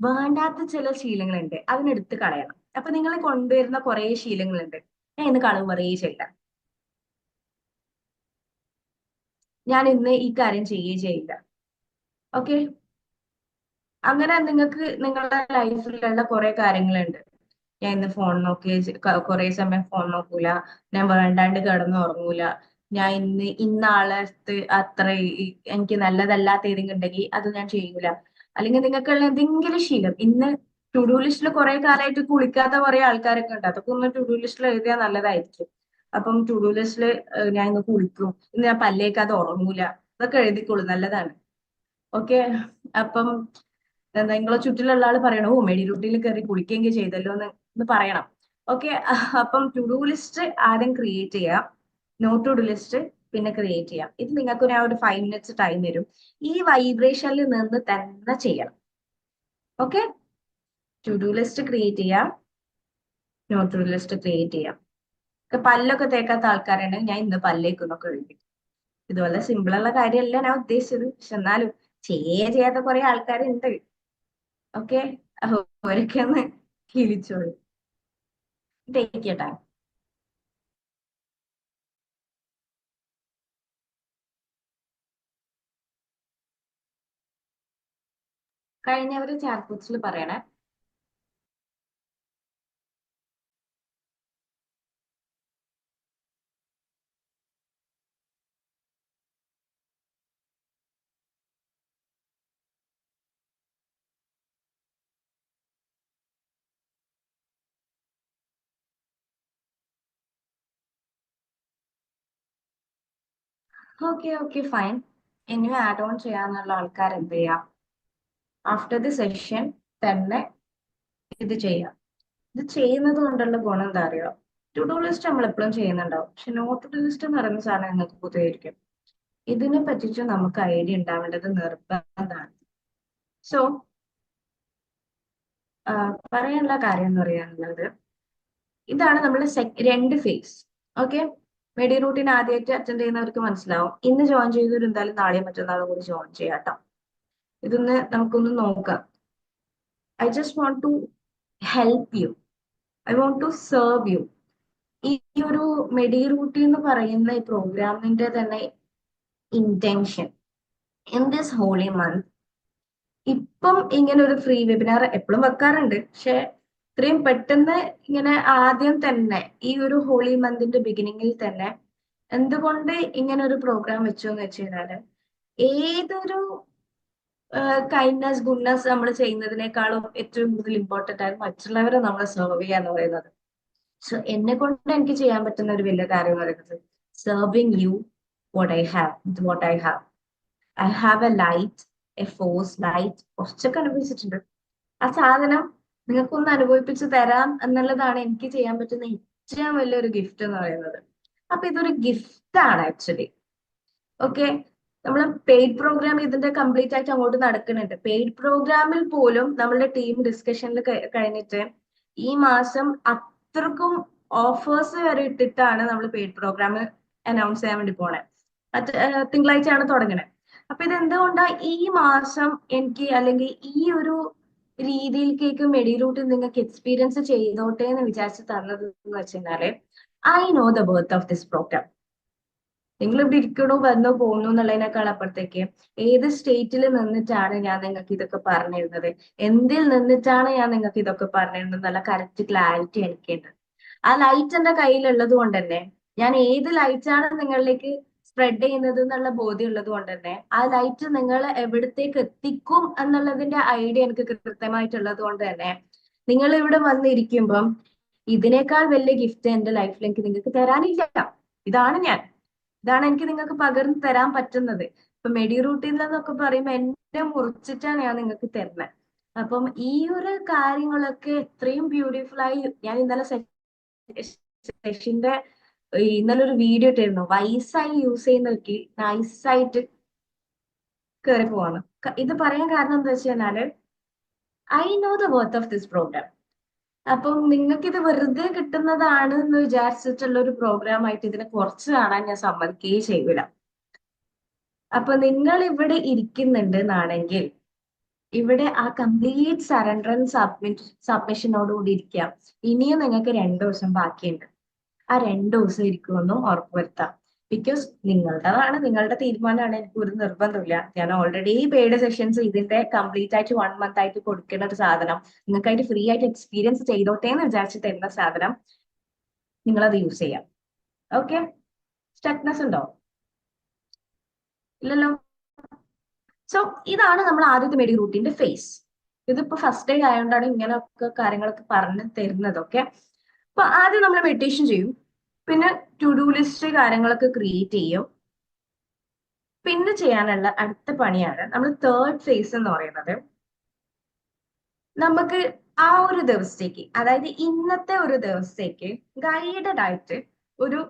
വേണ്ടാത്ത ചില ശീലങ്ങളുണ്ട്, അതിനെടുത്ത് കളയണം. അപ്പൊ നിങ്ങൾ കൊണ്ടുവരുന്ന കുറെ ശീലങ്ങളുണ്ട്. ഞാൻ ഇന്ന് കളവ് പറയേ ചെയ്യില്ല, ഞാൻ ഇന്ന് ഈ കാര്യം ചെയ്യില്ല. ഓക്കെ, അങ്ങനെ നിങ്ങൾക്ക് നിങ്ങളുടെ ലൈഫിലുള്ള കുറെ കാര്യങ്ങളുണ്ട്. ഞാൻ ഇന്ന് ഫോൺ നോക്കി കുറെ സമയം ഫോൺ നോക്കൂല, ഞാൻ വേണ്ടാണ്ട് കിടന്നുറങ്ങൂല, ഞാൻ ഇന്ന ആളടുത്ത് അത്ര എനിക്ക് നല്ലതല്ലാത്ത ഏതെങ്കിലും ഉണ്ടെങ്കിൽ അത് ഞാൻ ചെയ്യൂല. അല്ലെങ്കിൽ നിങ്ങൾക്കുള്ള എന്തെങ്കിലും ശീലം ഇന്ന് ടു ഡു ലിസ്റ്റിൽ കുറെ കാലമായിട്ട് കുളിക്കാത്ത കുറെ ആൾക്കാരൊക്കെ ഉണ്ട്. അതൊക്കെ ഒന്ന് ടു ഡു ലിസ്റ്റിൽ എഴുതിയാൽ നല്ലതായിരിക്കും. അപ്പം ടു ഡു ലിസ്റ്റില് ഞാൻ ഇന്ന് കുളിക്കും, ഇന്ന് ഞാൻ പല്ലേക്കാതെ ഉറങ്ങൂല, അതൊക്കെ എഴുതിക്കോളൂ, നല്ലതാണ്. ഓക്കെ. അപ്പം എന്താ നിങ്ങളെ ചുറ്റിലുള്ള ആള് പറയണം, ഓ മെഡി റൂട്ടീനിൽ കയറി കുളിക്കുകയെങ്കിൽ ചെയ്തല്ലോ എന്ന് പറയണം. ഓക്കെ. അപ്പം ടു ഡു ലിസ്റ്റ് ആദ്യം ക്രിയേറ്റ് ചെയ്യാം, നോ ടു ഡു ലിസ്റ്റ് പിന്നെ ക്രിയേറ്റ് ചെയ്യാം. ഇത് നിങ്ങൾക്ക് ഞാൻ ഒരു 5 മിനിറ്റ്സ് ടൈം തരും. ഈ വൈബ്രേഷനിൽ നിന്ന് തന്നെ ചെയ്യണം. Okay. To do list create ചെയ്യാം, no to do list create ചെയ്യാം. പല്ലൊക്കെ തേക്കാത്ത ആൾക്കാരുണ്ടെങ്കിൽ ഞാൻ ഇന്ന് പല്ലേക്കുന്നൊക്കെ എഴുതി. ഇതുപോലെ സിമ്പിളുള്ള കാര്യമല്ല ഞാൻ ഉദ്ദേശിച്ചത്, പക്ഷെ എന്നാലും ചെയ്യാത്ത കുറെ ആൾക്കാരുണ്ട്. ഓക്കെ. അവരൊക്കെ ഒന്ന് കിളിച്ചോളൂ. Take your time. കഴിഞ്ഞവര് ചാറ്റ് ബോക്സിൽ പറയണേ. Okay okay fine. ഇനിയും ആഡ് ഓൺ ചെയ്യാനുള്ള ആൾക്കാർ എന്ത് ചെയ്യാം, ആഫ്റ്റർ ദി സെഷൻ തന്നെ ഇത് ചെയ്യാം. ഇത് ചെയ്യുന്നത് കൊണ്ടുള്ള ഗുണം എന്താ അറിയോ, ടു ഡു ലിസ്റ്റ് നമ്മൾ എപ്പോഴും ചെയ്യുന്നുണ്ടാവും, പക്ഷെ നോട്ട് ടു ഡു ലിസ്റ്റ് എന്ന് പറയുന്ന സാധനം നിങ്ങൾക്ക് പുതിയായിരിക്കും. ഇതിനെ പറ്റിച്ച് നമുക്ക് ഐഡിയ ഉണ്ടാവേണ്ടത് നിർബന്ധമാണ്. സോ പറയാനുള്ള കാര്യം എന്ന് പറയാനുള്ളത്, ഇതാണ് നമ്മുടെ 2 ഫേസ്. ഓക്കെ. മെഡി റൂട്ടീൻ ആദ്യമായിട്ട് അറ്റൻഡ് ചെയ്യുന്നവർക്ക് മനസ്സിലാവും. ഇന്ന് ജോയിൻ ചെയ്തവർ എന്തായാലും നാളെയും മറ്റന്നാളും കൂടി ജോയിൻ ചെയ്യാം കേട്ടോ. ഇതൊന്ന് നമുക്കൊന്ന് നോക്കാം. I just want to help you, I want to serve you. ഈ ഒരു മെഡി റൂട്ടീൻ എന്ന് പറയുന്ന ഈ പ്രോഗ്രാമിന്റെ തന്നെ intention in this holy month, ഇപ്പം ഇങ്ങനെ ഒരു ഫ്രീ വെബിനാർ എപ്പോഴും വെക്കാറുണ്ട്, പക്ഷെ ഇത്രയും പെട്ടെന്ന് ഇങ്ങനെ ആദ്യം തന്നെ ഈ ഒരു ഹോളി മന്തിന്റെ ബിഗിനിങ്ങിൽ തന്നെ എന്തുകൊണ്ട് ഇങ്ങനെ ഒരു പ്രോഗ്രാം വെച്ചു എന്ന് വെച്ച് കഴിഞ്ഞാല്, ഏതൊരു കൈൻഡ്നസ് ഗുഡ്നസ് നമ്മൾ ചെയ്യുന്നതിനേക്കാളും ഏറ്റവും കൂടുതൽ ഇമ്പോർട്ടന്റ് ആയി മറ്റുള്ളവരെ നമ്മൾ സെർവ് ചെയ്യുക എന്ന് പറയുന്നത്. സോ എന്നെ കൊണ്ട് എനിക്ക് ചെയ്യാൻ പറ്റുന്ന ഒരു വലിയ കാര്യം എന്ന് പറയുന്നത്, serving you what I have. I have A light, A force light, കുറച്ചൊക്കെ അനുഭവിച്ചിട്ടുണ്ട്. ആ സാധനം നിങ്ങൾക്കൊന്ന് അനുഭവിപ്പിച്ച് തരാം എന്നുള്ളതാണ് എനിക്ക് ചെയ്യാൻ പറ്റുന്ന ഏറ്റവും വലിയൊരു ഗിഫ്റ്റ് എന്ന് പറയുന്നത്. അപ്പൊ ഇതൊരു ഗിഫ്റ്റ് ആണ് ആക്ച്വലി. ഓക്കെ. നമ്മൾ പെയ്ഡ് പ്രോഗ്രാം ഇതിന്റെ കംപ്ലീറ്റ് ആയിട്ട് അങ്ങോട്ട് നടക്കുന്നുണ്ട്. പെയ്ഡ് പ്രോഗ്രാമിൽ പോലും നമ്മളുടെ ടീം ഡിസ്കഷനിൽ കഴിഞ്ഞിട്ട് ഈ മാസം അത്രക്കും ഓഫേഴ്സ് വരെ ഇട്ടിട്ടാണ് നമ്മൾ പെയ്ഡ് പ്രോഗ്രാം അനൗൺസ് ചെയ്യാൻ വേണ്ടി പോണേ. തിങ്കളാഴ്ചയാണ് തുടങ്ങണേ. അപ്പൊ ഇത് എന്തുകൊണ്ടാ ഈ മാസം എനിക്ക്, അല്ലെങ്കിൽ ഈ ഒരു രീതിയിലേക്ക് മെഡി റൂട്ടിൽ നിങ്ങൾക്ക് എക്സ്പീരിയൻസ് ചെയ്തോട്ടെ എന്ന് വിചാരിച്ച് തന്നത് എന്ന് വെച്ചാല്, I know the birth of this program. നിങ്ങൾ ഇവിടെ ഇരിക്കണോ വന്നോ പോകുന്നു എന്നുള്ളതിനേക്കാൾ അപ്പുറത്തേക്ക് ഏത് സ്റ്റേറ്റിൽ നിന്നിട്ടാണ് ഞാൻ നിങ്ങൾക്ക് ഇതൊക്കെ പറഞ്ഞിരുന്നത്, എന്തിൽ നിന്നിട്ടാണ് ഞാൻ നിങ്ങൾക്ക് ഇതൊക്കെ പറഞ്ഞിരുന്നത് എന്നുള്ള കറക്റ്റ് ക്ലാരിറ്റി എനിക്കുണ്ട്. ആ ലൈറ്റ് എന്റെ കയ്യിലുള്ളത് കൊണ്ട് തന്നെ, ഞാൻ ഏത് ലൈറ്റാണ് നിങ്ങളിലേക്ക് സ്പ്രെഡ് ചെയ്യുന്നത് എന്നുള്ള ബോധ്യം ഉള്ളത് കൊണ്ട് തന്നെ, ആ ലൈറ്റ് നിങ്ങളെ എവിടത്തേക്ക് എത്തിക്കും എന്നുള്ളതിന്റെ ഐഡിയ എനിക്ക് കൃത്യമായിട്ടുള്ളത് കൊണ്ട് തന്നെ, നിങ്ങൾ ഇവിടെ വന്നിരിക്കുമ്പം ഇതിനേക്കാൾ വലിയ ഗിഫ്റ്റ് എന്റെ ലൈഫിൽ എനിക്ക് നിങ്ങൾക്ക് തരാനില്ല. ഇതാണ് എനിക്ക് നിങ്ങൾക്ക് പകർന്നു തരാൻ പറ്റുന്നത്. ഇപ്പൊ മെഡി റൂട്ടീൻ എന്നൊക്കെ പറയുമ്പോൾ എന്നെ മുറിച്ചിട്ടാണ് ഞാൻ നിങ്ങൾക്ക് തരുന്നത്. അപ്പം ഈ ഒരു കാര്യങ്ങളൊക്കെ എത്രയും ബ്യൂട്ടിഫുൾ ആയി ഞാൻ ഇന്നലെ സെഷന്റെ ഇന്നലെ ഒരു വീഡിയോ ഇട്ടിരുന്നു. വൈസായി യൂസ് ചെയ്യുന്നവർക്ക് നൈസായിട്ട് കയറി പോവാണ്. ഇത് പറയാൻ കാരണം എന്താ വെച്ച് കഴിഞ്ഞാല്, I know the worth of this program. അപ്പം നിങ്ങൾക്ക് ഇത് വെറുതെ കിട്ടുന്നതാണ് എന്ന് വിചാരിച്ചിട്ടുള്ള ഒരു പ്രോഗ്രാം ആയിട്ട് ഇതിനെ കുറച്ച് കാണാൻ ഞാൻ സമ്മതിക്കുകയേ ചെയ്യൂല. അപ്പൊ നിങ്ങൾ ഇവിടെ ഇരിക്കുന്നുണ്ട് എന്നാണെങ്കിൽ ഇവിടെ ആ കംപ്ലീറ്റ് സറണ്ടർ സബ്മിഷനോടുകൂടി ഇരിക്കാം. ഇനിയും നിങ്ങൾക്ക് 2 ദിവസം ബാക്കിയുണ്ട്. ആ 2 ദിവസം ഇരിക്കുമെന്നും ഉറപ്പുവരുത്താം. ബിക്കോസ് നിങ്ങളുടേതാണ്, നിങ്ങളുടെ തീരുമാനമാണ്, എനിക്ക് ഒരു നിർബന്ധമില്ല. ഞാൻ ഓൾറെഡി പെയ്ഡ് സെഷൻസ് ഇതിന്റെ കംപ്ലീറ്റ് ആയിട്ട് 1 മന്ത് ആയിട്ട് കൊടുക്കേണ്ട ഒരു സാധനം, നിങ്ങൾക്കായിട്ട് ഫ്രീ ആയിട്ട് എക്സ്പീരിയൻസ് ചെയ്തോട്ടെ എന്ന് വിചാരിച്ച് തരുന്ന സാധനം നിങ്ങളത് യൂസ് ചെയ്യാം. ഓക്കെ. സ്റ്റക്നെസ് ഉണ്ടോ? ഇല്ലല്ലോ. സോ ഇതാണ് നമ്മൾ ആദ്യത്തെ മെഡി റൂട്ടിന്റെ ഫേസ്. ഇതിപ്പോ ഫസ്റ്റ് ഡേ ആയതുകൊണ്ടാണ് ഇങ്ങനെയൊക്കെ കാര്യങ്ങളൊക്കെ പറഞ്ഞു തരുന്നത്. ഓക്കെ. അപ്പൊ ആദ്യം നമ്മൾ മെഡിറ്റേഷൻ ചെയ്യും, പിന്നെ ടു ഡു ലിസ്റ്റ് കാര്യങ്ങളൊക്കെ ക്രിയേറ്റ് ചെയ്യും. പിന്നെ ചെയ്യാനുള്ള അടുത്ത പണിയാണ് നമ്മൾ തേർഡ് ഫേസ് എന്ന് പറയുന്നത്. നമുക്ക് ആ ഒരു ദിവസത്തേക്ക്, അതായത് ഇന്നത്തെ ഒരു ദിവസത്തേക്ക് ഗൈഡഡ് ആയിട്ട് ഒരു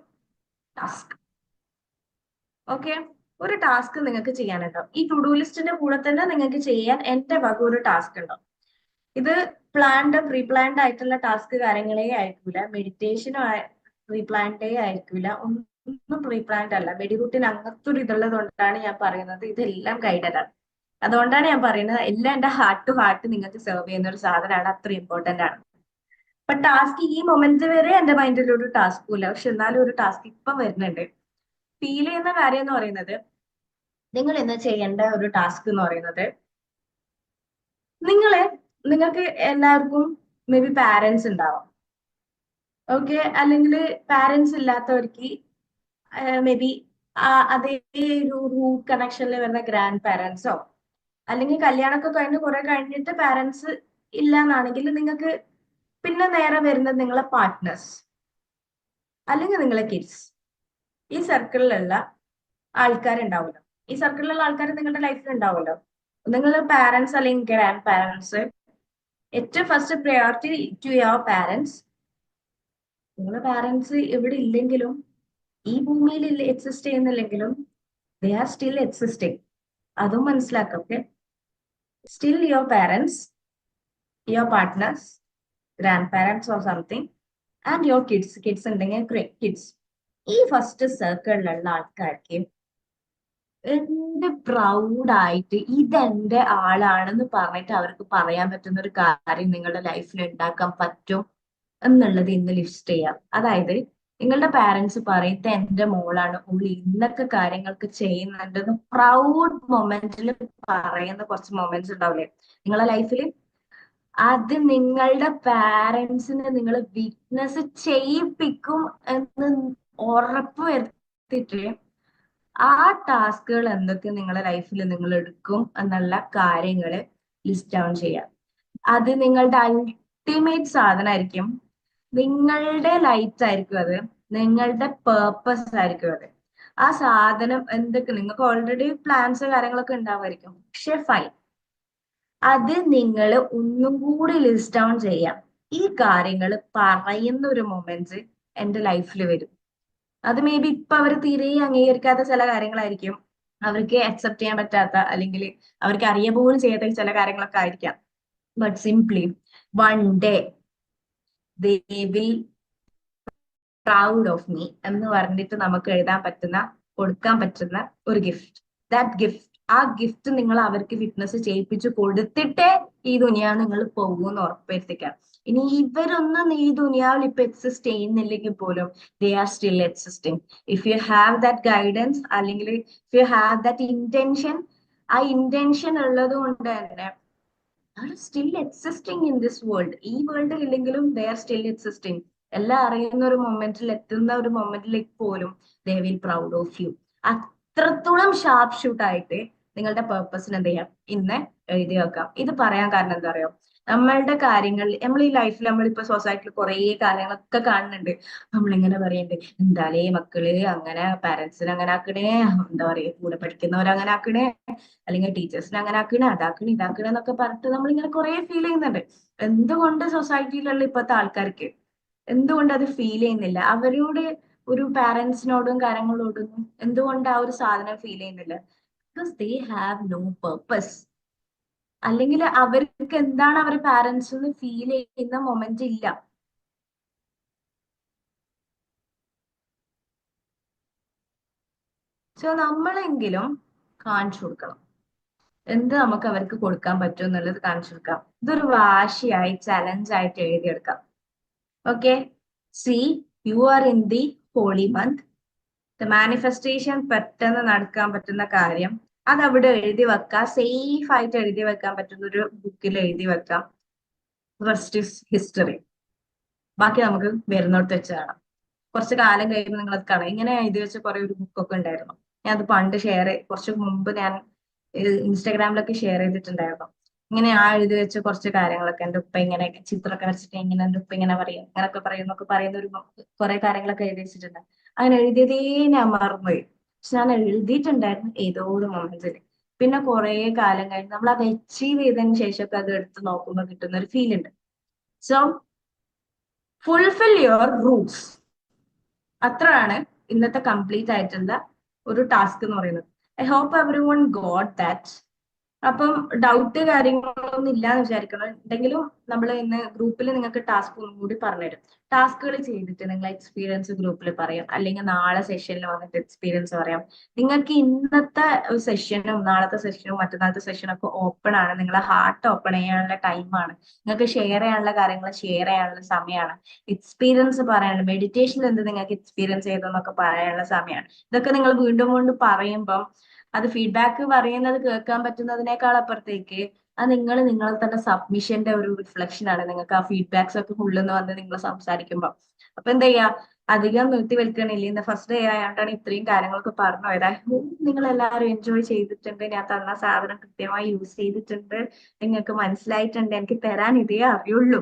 ടാസ്ക്, ഓക്കെ, ഒരു ടാസ്ക് നിങ്ങൾക്ക് ചെയ്യാനുണ്ടാവും. ഈ ടു ഡു ലിസ്റ്റിന്റെ കൂടെ തന്നെ നിങ്ങൾക്ക് ചെയ്യാൻ എന്റെ വക ഒരു ടാസ്ക് ഉണ്ടാവും. ഇത് പ്രീ പ്ലാൻഡ് ആയിട്ടുള്ള ടാസ്ക് കാര്യങ്ങളേ ആയിരിക്കില്ല, മെഡിറ്റേഷനും പ്രീ പ്ലാൻഡേ ആയിരിക്കില്ല, ഒന്നും പ്രീ പ്ലാൻഡ് അല്ല. മെഡിറൂട്ടിന് അങ്ങനത്തെ ഒരു ഇതുള്ളത് കൊണ്ടാണ് ഞാൻ പറയുന്നത് ഇതെല്ലാം ഗൈഡഡ് ആണ്. അതുകൊണ്ടാണ് ഞാൻ പറയുന്നത് എല്ലാം എന്റെ ഹാർട്ട് ടു ഹാർട്ട് നിങ്ങൾക്ക് സെർവ് ചെയ്യുന്ന ഒരു സാധനമാണ്, അത്ര ഇമ്പോർട്ടന്റ് ആണ്. അപ്പൊ ടാസ്ക് ഈ മൊമെന്റ് വരെ എന്റെ മൈൻഡിൽ ഒരു ടാസ്കും ഇല്ല, പക്ഷെ എന്നാലും ഒരു ടാസ്ക് ഇപ്പൊ വരുന്നുണ്ട്. ഫീൽ ചെയ്യുന്ന കാര്യം എന്ന് പറയുന്നത്, നിങ്ങൾ ഇന്ന് ചെയ്യേണ്ട ഒരു ടാസ്ക് എന്ന് പറയുന്നത്, നിങ്ങൾക്ക് എല്ലാവർക്കും മേ ബി പാരന്റ്സ് ഉണ്ടാവാം, ഓക്കെ, അല്ലെങ്കിൽ പാരന്റ്സ് ഇല്ലാത്തവർക്ക് മേ ബി അതേ ഒരു റൂട്ട് കണക്ഷനിൽ വരുന്ന ഗ്രാൻഡ് പാരന്റ്സോ, അല്ലെങ്കിൽ കല്യാണമൊക്കെ കഴിഞ്ഞ് കുറെ കഴിഞ്ഞിട്ട് പാരന്റ്സ് ഇല്ല എന്നാണെങ്കിൽ നിങ്ങൾക്ക് പിന്നെ നേരെ വരുന്നത് നിങ്ങളെ പാർട്ട്നേഴ്സ് അല്ലെങ്കിൽ നിങ്ങളെ കിഡ്സ്. ഈ സർക്കിളിലുള്ള ആൾക്കാരുണ്ടാവുമല്ലോ, ഈ സർക്കിളിലുള്ള ആൾക്കാർ നിങ്ങളുടെ ലൈഫിൽ ഉണ്ടാവുമല്ലോ. നിങ്ങളുടെ പാരന്റ്സ് അല്ലെങ്കിൽ ഗ്രാൻഡ് പാരന്റ്സ്, ഏറ്റവും first priority to your parents. നിങ്ങളുടെ പാരന്റ്സ് ഇവിടെ ഇല്ലെങ്കിലും, ഈ ഭൂമിയിൽ എക്സിസ്റ്റ് ചെയ്യുന്നില്ലെങ്കിലും, ദേ ആർ സ്റ്റിൽ എക്സിസ്റ്റിംഗ്, അതും മനസ്സിലാക്കാം. Okay, still your parents, your partners, grandparents or something, and your kids ഉണ്ടെങ്കിൽ കിഡ്സ്. ഈ ഫസ്റ്റ് സർക്കിളിലുള്ള ആൾക്കാർക്ക് എന്ത് പ്രൗഡായിട്ട് ഇതെന്റെ ആളാണെന്ന് പറഞ്ഞിട്ട് അവർക്ക് പറയാൻ പറ്റുന്ന ഒരു കാര്യം നിങ്ങളുടെ ലൈഫിൽ ഉണ്ടാക്കാൻ പറ്റും എന്നുള്ളത് ഇന്ന് ലിസ്റ്റ് ചെയ്യാം. അതായത് നിങ്ങളുടെ പാരന്റ്സ് പറയും എന്റെ മോളാണ്, ഉള്ളി ഇന്നൊക്കെ കാര്യങ്ങൾക്ക് ചെയ്യുന്നുണ്ടെന്ന് പ്രൗഡ് മൊമെന്റിൽ പറയുന്ന കുറച്ച് മൊമെന്റ്സ് ഉണ്ടാവില്ലേ നിങ്ങളുടെ ലൈഫിൽ, അത് നിങ്ങളുടെ പാരന്റ്സിനെ നിങ്ങൾ വിറ്റ്നസ് ചെയ്യിപ്പിക്കും എന്ന് ഉറപ്പ് വരുത്തിയിട്ട് ആ ടാസ്കുകൾ എന്തൊക്കെ നിങ്ങളുടെ ലൈഫിൽ നിങ്ങൾ എടുക്കും എന്നുള്ള കാര്യങ്ങൾ ലിസ്റ്റ് ഡൗൺ ചെയ്യാം. അത് നിങ്ങളുടെ അൾട്ടിമേറ്റ് സാധനമായിരിക്കും, നിങ്ങളുടെ ലൈറ്റ് ആയിരിക്കും, അത് നിങ്ങളുടെ പേർപ്പസ് ആയിരിക്കും. അത് ആ സാധനം എന്തൊക്കെ നിങ്ങൾക്ക് ഓൾറെഡി പ്ലാൻസ് കാര്യങ്ങളൊക്കെ ഉണ്ടാവുമായിരിക്കും, പക്ഷെ ഫൈൻ, അത് നിങ്ങൾ ഒന്നും കൂടി ലിസ്റ്റ് ഡൗൺ ചെയ്യാം. ഈ കാര്യങ്ങൾ പറയുന്ന ഒരു മൊമെന്റ് എന്റെ ലൈഫിൽ വരും. അത് മേ ബി ഇപ്പൊ അവർ തീരെ അംഗീകരിക്കാത്ത ചില കാര്യങ്ങളായിരിക്കും, അവർക്ക് അക്സെപ്റ്റ് ചെയ്യാൻ പറ്റാത്ത, അല്ലെങ്കിൽ അവർക്ക് അറിയ പോലും ചെയ്യാത്ത ചില കാര്യങ്ങളൊക്കെ ആയിരിക്കാം. But simply one day they will proud of me എന്ന് പറഞ്ഞിട്ട് നമുക്ക് എഴുതാൻ പറ്റുന്ന, കൊടുക്കാൻ പറ്റുന്ന ഒരു ഗിഫ്റ്റ്. ദാറ്റ് ഗിഫ്റ്റ്, ആ ഗിഫ്റ്റ് നിങ്ങൾ അവർക്ക് വിറ്റ്നസ് ചെയ്യിപ്പിച്ചു കൊടുത്തിട്ടേ ഈ ദുനിയാവ് നിങ്ങൾ പോകുമെന്ന് ഉറപ്പുവരുത്തിക്കാം. ഇനി ഇവരൊന്നും ഈ ദുനിയാവിൽ ഇപ്പൊ എക്സിസ്റ്റ് ചെയ്യുന്നില്ലെങ്കിൽ പോലും they are still existing. If you have that guidance, അല്ലെങ്കിൽ if you have that intention, ആ ഇന്റൻഷൻ ഉള്ളത് കൊണ്ട് തന്നെ are still existing in this world. ഈ വേൾഡിൽ ഇല്ലെങ്കിലും ദേ ആർ സ്റ്റിൽ എക്സിസ്റ്റിംഗ്. എല്ലാം അറിയുന്ന ഒരു മൊമെന്റിൽ, എത്തുന്ന ഒരു മൊമെന്റിലേക്ക് പോലും they will proud of you. അത്രത്തോളം ഷാർപ്പ് ഷൂട്ട് ആയിട്ട് നിങ്ങളുടെ പേർപ്പസിന് എന്ത് ചെയ്യാം, ഇന്ന് എഴുതി വെക്കാം. ഇത് പറയാൻ കാരണം എന്താ അറിയോ, നമ്മളുടെ കാര്യങ്ങൾ, നമ്മൾ ഈ ലൈഫിൽ നമ്മളിപ്പോ സൊസൈറ്റിയിൽ കുറെ കാര്യങ്ങളൊക്കെ കാണുന്നുണ്ട്. നമ്മളിങ്ങനെ പറയുന്നുണ്ട്, എന്താലേ മക്കള് അങ്ങനെ പാരന്റ്സിന് അങ്ങനെ ആക്കണേ, എന്താ പറയാ കൂടെ പഠിക്കുന്നവർ അങ്ങനെ ആക്കണേ, അല്ലെങ്കിൽ ടീച്ചേഴ്സിനെ അങ്ങനെ ആക്കണേ, അതാക്കണേ ഇതാക്കണേ എന്നൊക്കെ പറഞ്ഞിട്ട് നമ്മളിങ്ങനെ കുറെ ഫീൽ ചെയ്യുന്നുണ്ട്. എന്തുകൊണ്ട് സൊസൈറ്റിയിലുള്ള ഇപ്പോഴത്തെ ആൾക്കാർക്ക് എന്തുകൊണ്ട് അത് ഫീൽ ചെയ്യുന്നില്ല? അവരോട് ഒരു പാരന്റ്സിനോടും കാര്യങ്ങളോടും എന്തുകൊണ്ട് ആ ഒരു സാധനം ഫീൽ ചെയ്യുന്നില്ല? Because they have no purpose. അല്ലെങ്കിൽ അവർക്ക് എന്താണ് അവർ പാരന്റ്സ് ഫീൽ ചെയ്യുന്ന മൊമെന്റ് ഇല്ല. സോ നമ്മളെങ്കിലും കാണിച്ചു കൊടുക്കണം എന്ത് നമുക്ക് അവർക്ക് കൊടുക്കാൻ പറ്റും എന്നുള്ളത് കാണിച്ചു കൊടുക്കാം. ഇതൊരു വാശിയായി ചലഞ്ചായിട്ട് എഴുതിയെടുക്കാം. Okay, see you are in the holy month. Manifestation പെട്ടെന്ന് നടക്കാൻ പറ്റുന്ന കാര്യം അത് അവിടെ എഴുതി വെക്കാം, സേഫ് ആയിട്ട് എഴുതി വെക്കാൻ പറ്റുന്ന ഒരു ബുക്കിൽ എഴുതി വെക്കാം. ഫസ്റ്റ് ഇസ് ഹിസ്റ്ററി, ബാക്കി നമുക്ക് വരുന്നിടത്ത് വെച്ച് കാണാം. കുറച്ച് കാലം കഴിയുമ്പോൾ നിങ്ങൾ അത് കാണാം. ഇങ്ങനെ എഴുതി വെച്ച കുറെ ഒരു ബുക്കൊക്കെ ഉണ്ടായിരുന്നു. ഞാൻ അത് പണ്ട് കുറച്ച് മുമ്പ് ഞാൻ ഇൻസ്റ്റാഗ്രാമിലൊക്കെ ഷെയർ ചെയ്തിട്ടുണ്ടായിരുന്നു. ഇങ്ങനെ എഴുതി വെച്ച കുറച്ച് കാര്യങ്ങളൊക്കെ, എന്റെ ഉപ്പ ഇങ്ങനെ ചിത്രമൊക്കെ വരച്ചിട്ട് ഇങ്ങനെ എന്റെ ഉപ്പ ഇങ്ങനെ പറയും, അങ്ങനൊക്കെ പറയുന്നൊക്കെ പറയുന്ന ഒരു കുറെ കാര്യങ്ങളൊക്കെ എഴുതി വെച്ചിട്ടുണ്ട്. അങ്ങനെ എഴുതിയതേ ഞാൻ മറന്നുപോയി. പക്ഷെ ഞാൻ എഴുതിയിട്ടുണ്ടായിരുന്നു ഏതോ ഒരു മൊമെന്റിൽ. പിന്നെ കുറെ കാലം കഴിഞ്ഞ് നമ്മൾ അത് അച്ചീവ് ചെയ്തതിന് ശേഷമൊക്കെ അത് എടുത്ത് നോക്കുമ്പോൾ കിട്ടുന്ന ഒരു ഫീൽ ഉണ്ട്. സോ ഫുൾഫിൽ യുവർ റൂട്ട്സ്, അത്രയാണ് ഇന്നത്തെ കംപ്ലീറ്റ് ആയിട്ടുള്ള ഒരു ടാസ്ക് എന്ന് പറയുന്നത്. I hope every one got that. അപ്പം ഡൗട്ട് കാര്യങ്ങളൊന്നും ഇല്ലാന്ന് വിചാരിക്കണം. ഉണ്ടെങ്കിലും നമ്മൾ ഇന്ന് ഗ്രൂപ്പിൽ നിങ്ങൾക്ക് ടാസ്ക് ഒന്നും കൂടി പറഞ്ഞുതരും. ടാസ്കുകൾ ചെയ്തിട്ട് നിങ്ങൾ എക്സ്പീരിയൻസ് ഗ്രൂപ്പിൽ പറയാം, അല്ലെങ്കിൽ നാളെ സെഷനിൽ വന്നിട്ട് എക്സ്പീരിയൻസ് പറയാം. നിങ്ങൾക്ക് ഇന്നത്തെ സെഷനും നാളത്തെ സെഷനും മറ്റന്നാളത്തെ സെഷനും ഒക്കെ ഓപ്പൺ ആണ്. നിങ്ങളെ ഹാർട്ട് ഓപ്പൺ ചെയ്യാനുള്ള ടൈമാണ്. നിങ്ങൾക്ക് ഷെയർ ചെയ്യാനുള്ള കാര്യങ്ങൾ ഷെയർ ചെയ്യാനുള്ള സമയമാണ്. എക്സ്പീരിയൻസ് പറയാനുള്ള, മെഡിറ്റേഷനിൽ എന്ത് നിങ്ങൾക്ക് എക്സ്പീരിയൻസ് ചെയ്തെന്നൊക്കെ പറയാനുള്ള സമയമാണ്. ഇതൊക്കെ നിങ്ങൾ വീണ്ടും വീണ്ടും പറയുമ്പം അത് ഫീഡ്ബാക്ക് പറയുന്നത് കേൾക്കാൻ പറ്റുന്നതിനേക്കാൾ അപ്പുറത്തേക്ക് അത് നിങ്ങളെ തന്നെ സബ്മിഷന്റെ ഒരു റിഫ്ലക്ഷൻ ആണ്. നിങ്ങൾക്ക് ആ ഫീഡ്ബാക്സ് ഒക്കെ ഉള്ളെന്ന് വന്ന് നിങ്ങൾ സംസാരിക്കുമ്പോൾ അപ്പൊ എന്താ ചെയ്യാ, അധികം നിർത്തി വലിക്കണില്ല. ഇന്ന് ഫസ്റ്റ് ഡേ ആയതുകൊണ്ടാണ് ഇത്രയും കാര്യങ്ങളൊക്കെ പറഞ്ഞു പോയത്. നിങ്ങൾ എല്ലാവരും എൻജോയ് ചെയ്തിട്ടുണ്ട്, ഞാൻ തന്ന സാധനം കൃത്യമായി യൂസ് ചെയ്തിട്ടുണ്ട്, നിങ്ങൾക്ക് മനസ്സിലായിട്ടുണ്ട്, എനിക്ക് തരാൻ ഇതേ അറിയുള്ളൂ,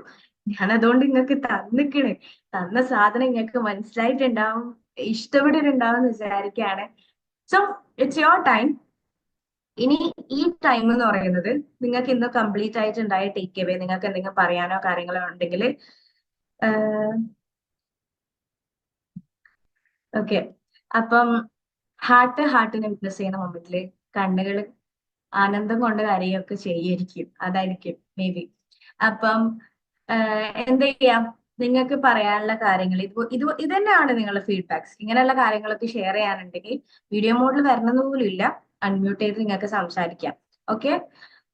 ഞാൻ അതുകൊണ്ട് നിങ്ങൾക്ക് തന്നിക്കണ്, തന്ന സാധനം നിങ്ങൾക്ക് മനസ്സിലായിട്ടുണ്ടാവും, ഇഷ്ടപ്പെട്ടിട്ടുണ്ടാവും എന്ന് വിചാരിക്കുകയാണ്. So it's your time. ഇനി ഈ ടൈം എന്ന് പറയുന്നത് നിങ്ങൾക്ക് ഇന്ന് കംപ്ലീറ്റ് ആയിട്ടുണ്ടായ ടേക്ക് അവേ, നിങ്ങൾക്ക് എന്തെങ്കിലും പറയാനോ കാര്യങ്ങളോ ഉണ്ടെങ്കിൽ ഓക്കെ. അപ്പം ഹാർട്ടിനെ വിറ്റ്നസ് ചെയ്യുന്ന മൊമെന്റില് കണ്ണുകൾ ആനന്ദം കൊണ്ട് കരയൊക്കെ ചെയ്യായിരിക്കും, അതായിരിക്കും മേ ബി. അപ്പം എന്താ ചെയ്യാം, നിങ്ങൾക്ക് പറയാനുള്ള കാര്യങ്ങൾ ഇത് തന്നെയാണ് നിങ്ങളുടെ ഫീഡ്ബാക്സ്. ഇങ്ങനെയുള്ള കാര്യങ്ങളൊക്കെ ഷെയർ ചെയ്യാനുണ്ടെങ്കിൽ വീഡിയോ മോഡിൽ വരണമെന്ന് പോലും ഇല്ല, അൺമ്യൂട്ട് ചെയ്ത് നിങ്ങൾക്ക് സംസാരിക്കാം. ഓക്കെ.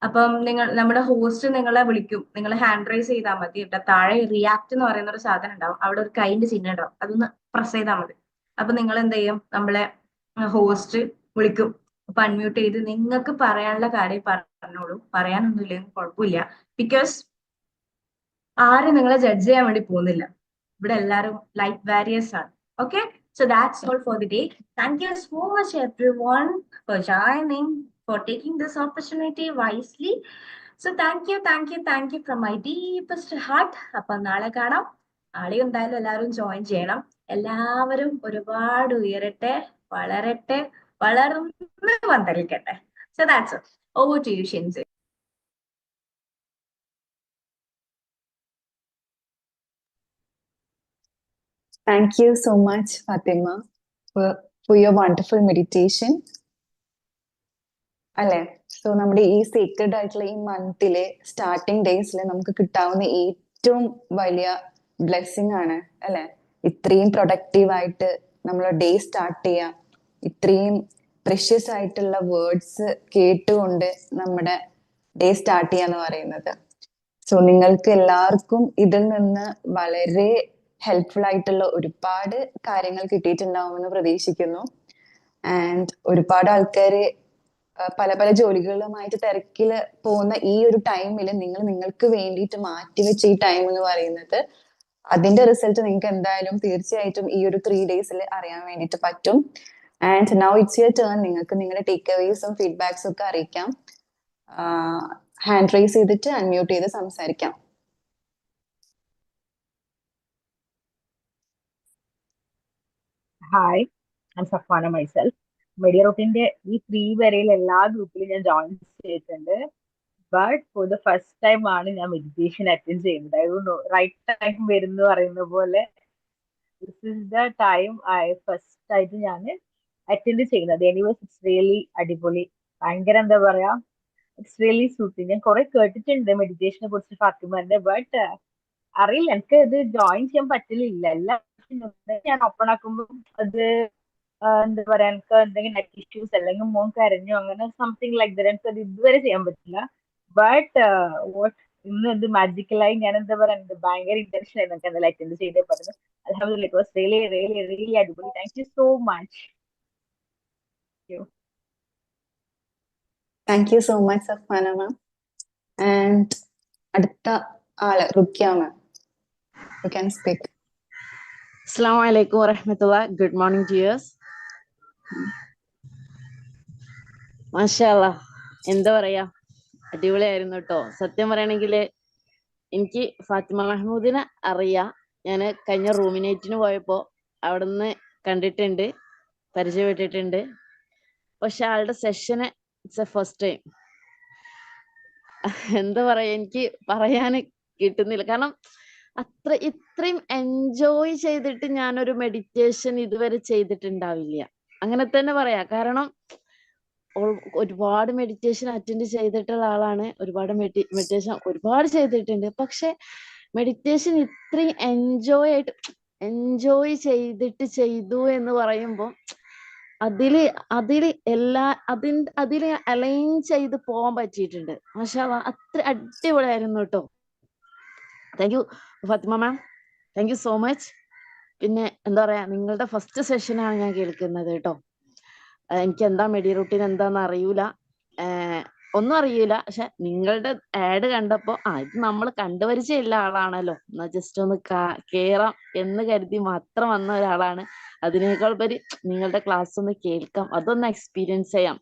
അപ്പം നമ്മുടെ ഹോസ്റ്റ് നിങ്ങളെ വിളിക്കും, നിങ്ങൾ ഹാൻഡ് റൈസ് ചെയ്താൽ മതി. ഇവിടെ താഴെ റിയാക്ട് എന്ന് പറയുന്ന ഒരു സാധനം ഉണ്ടാവും, അവിടെ ഒരു കൈന്റെ ചിഹ്നം ഉണ്ടാവും, അതൊന്ന് പ്രസ് ചെയ്താൽ മതി. അപ്പൊ നിങ്ങൾ എന്ത് ചെയ്യും, നമ്മളെ ഹോസ്റ്റ് വിളിക്കും. അപ്പൊ അൺമ്യൂട്ട് ചെയ്ത് നിങ്ങൾക്ക് പറയാനുള്ള കാര്യം പറഞ്ഞോളൂ, പറയാനൊന്നുമില്ലെങ്കിൽ കുഴപ്പമില്ല. ബിക്കോസ് ആരും നിങ്ങളെ ജഡ്ജ് ചെയ്യാൻ വേണ്ടി പോകുന്നില്ല, ഇവിടെ എല്ലാവരും ലൈഫ് വാരിയേഴ്സ് ആണ്. Okay. So that's all for the day. Thank you so much everyone for joining, for taking this opportunity wisely. So thank you from my deepest heart. അപ്പൊ നാളെ കാണാം. നാളെ എന്തായാലും എല്ലാവരും ജോയിൻ ചെയ്യണം. എല്ലാവരും ഒരുപാട് ഉയരട്ടെ, വളരട്ടെ, വളർന്ന് വന്നിരിക്കട്ടെ. So that's it. Over to you, Shinzi. Thank you so much, Fatima, for your wonderful meditation. അല്ലെ? സോ നമ്മുടെ ഈ സീക്രഡ് ആയിട്ടുള്ള ഈ മന്തിലെ സ്റ്റാർട്ടിങ് ഡേയ്സിൽ നമുക്ക് കിട്ടാവുന്ന ഏറ്റവും വലിയ ബ്ലെസ്സിങ് ആണ് അല്ലെ? ഇത്രയും പ്രൊഡക്റ്റീവ് ആയിട്ട് നമ്മളെ ഡേ സ്റ്റാർട്ട് ചെയ്യാം, ഇത്രയും പ്രഷ്യസ് ആയിട്ടുള്ള വേർഡ്സ് കേട്ടുകൊണ്ട് നമ്മുടെ ഡേ സ്റ്റാർട്ട് ചെയ്യാന്ന് പറയുന്നത്. സോ നിങ്ങൾക്ക് എല്ലാവർക്കും ഇതിൽ നിന്ന് വളരെ ഹെൽപ്ഫുൾ ആയിട്ടുള്ള ഒരുപാട് കാര്യങ്ങൾ കിട്ടിയിട്ടുണ്ടാവുമെന്ന് പ്രതീക്ഷിക്കുന്നു. ആൻഡ് ഒരുപാട് ആൾക്കാര് പല പല ജോലികളുമായിട്ട് തിരക്കില് പോകുന്ന ഈ ഒരു ടൈമിൽ നിങ്ങൾക്ക് വേണ്ടിയിട്ട് മാറ്റിവെച്ച ഈ ടൈം എന്ന് പറയുന്നത്, അതിന്റെ റിസൾട്ട് നിങ്ങൾക്ക് എന്തായാലും തീർച്ചയായിട്ടും ഈ ഒരു 3 days അറിയാൻ വേണ്ടിയിട്ട് പറ്റും. And now it's your turn. നിങ്ങൾക്ക് നിങ്ങളുടെ ടേക്ക് അവേസും ഫീഡ്ബാക്സും ഒക്കെ അറിയിക്കാം. ഹാൻഡ് റൈസ് ചെയ്തിട്ട് അൺമ്യൂട്ട് ചെയ്ത് സംസാരിക്കാം. ഹായ്, ഞാൻ സഫാന മൈസെൽഫ്. മീഡിയ റൂട്ടിന്റെ ഈ 3 വരെയുള്ള എല്ലാ ഗ്രൂപ്പിലും ഞാൻ ജോയിൻ ചെയ്തിട്ടുണ്ട്. But for the first time ആണ് ഞാൻ മെഡിറ്റേഷൻ അറ്റൻഡ് ചെയ്യുന്നത്. I don't know, right time വരുന്നു പറയുന്ന പോലെ this is the time first ആയിട്ട് ഞാൻ അറ്റൻഡ് ചെയ്യുന്നത്. എനിവേസ് ഇറ്റ്സ് റിയലി അടിപൊളി, ഭയങ്കര എന്താ പറയാ, ഇറ്റ്സ് റിയലി സൂട്ടിങ്. ഞാൻ കുറെ കേട്ടിട്ടുണ്ട് മെഡിറ്റേഷനെ കുറിച്ച് ഫാത്തിമന്റെ, ബട്ട് അറിയില്ല, എനിക്ക് ഇത് ജോയിൻ ചെയ്യാൻ പറ്റലില്ല. എല്ലാം ഞാൻ ഓപ്പൺ ആക്കുമ്പോൾ അത് എന്താ പറയാ, എനിക്ക് എന്തെങ്കിലും നെറ്റ് ഇഷ്യൂസ് അല്ലെങ്കിൽ മോൻ കരഞ്ഞു അങ്ങനെ സംതിങ് ലൈക്ക് ദാറ്റ്, എനിക്ക് അത് ഇതുവരെ ചെയ്യാൻ പറ്റില്ല. ബട്ട് ഇന്ന് ഇത് മാജിക്കലായി ഞാൻ എന്താ പറയാ, എന്റെ ഭയങ്കര ഇന്റൻഷൻ ആയിരുന്നു എനിക്ക് എന്തായാലും അറ്റൻഡ് ചെയ്തേ പറ്റുന്നത്. അൽഹംദുലില്ലാ, it was really really really അടിപൊളി. Thank you so much. Thank you so much Safana ma'am. And അടുത്ത ആള് Rukkiya ma'am, you can speak. Assalamu alaikum warahmatullah. Good morning to you. മാഷാഅല്ലാ, എന്താ പറയാ, അടിപൊളിയായിരുന്നു കേട്ടോ. സത്യം പറയണെങ്കിൽ എനിക്ക് ഫാത്തിമ മെഹ്മൂദിനെ അറിയാം. ഞാൻ കഴിഞ്ഞ റൂമിനേറ്റിന് പോയപ്പോ അവിടുന്ന് കണ്ടിട്ടുണ്ട്, പരിചയപ്പെട്ടിട്ടുണ്ട്. പക്ഷെ ആളുടെ സെഷന് ഇറ്റ്സ് എ ഫസ്റ്റ് ടൈം. എന്താ പറയാ, എനിക്ക് പറയാൻ കിട്ടുന്നില്ല. കാരണം ഇത്രയും എൻജോയ് ചെയ്തിട്ട് ഞാനൊരു മെഡിറ്റേഷൻ ഇതുവരെ ചെയ്തിട്ടുണ്ടാവില്ല, അങ്ങനെ തന്നെ പറയാ. കാരണം ഒരുപാട് മെഡിറ്റേഷൻ അറ്റൻഡ് ചെയ്തിട്ടുള്ള ആളാണ്, ഒരുപാട് മെഡിറ്റേഷൻ ഒരുപാട് ചെയ്തിട്ടുണ്ട്. പക്ഷെ മെഡിറ്റേഷൻ ഇത്രയും എൻജോയ് ചെയ്തിട്ട് ചെയ്തു എന്ന് പറയുമ്പോൾ അതില് അലൈൻ ചെയ്ത് പോകാൻ പറ്റിയിട്ടുണ്ട്. മാഷാ അല്ലാഹ്, അത്ര അടിപൊളിയായിരുന്നു കേട്ടോ. Thank you Fatima ma'am, thank you so much. പിന്നെ എന്താ പറയാ, നിങ്ങളുടെ ഫസ്റ്റ് സെഷനാണ് ഞാൻ കേൾക്കുന്നത് കേട്ടോ. എനിക്ക് എന്താ മെഡി റൂട്ടീൻ എന്താന്ന് അറിയൂല, ഒന്നും അറിയൂല. പക്ഷെ നിങ്ങളുടെ ആഡ് കണ്ടപ്പോ ഇത് നമ്മൾ കണ്ടുപരിചയമുള്ള ആളാണല്ലോ, എന്നാ ജസ്റ്റ് ഒന്ന് കേറാം എന്ന് കരുതി മാത്രം വന്ന ഒരാളാണ്. അതിനേക്കാൾ ഉപരി നിങ്ങളുടെ ക്ലാസ് ഒന്ന് കേൾക്കാം, അതൊന്ന് എക്സ്പീരിയൻസ് ചെയ്യാം.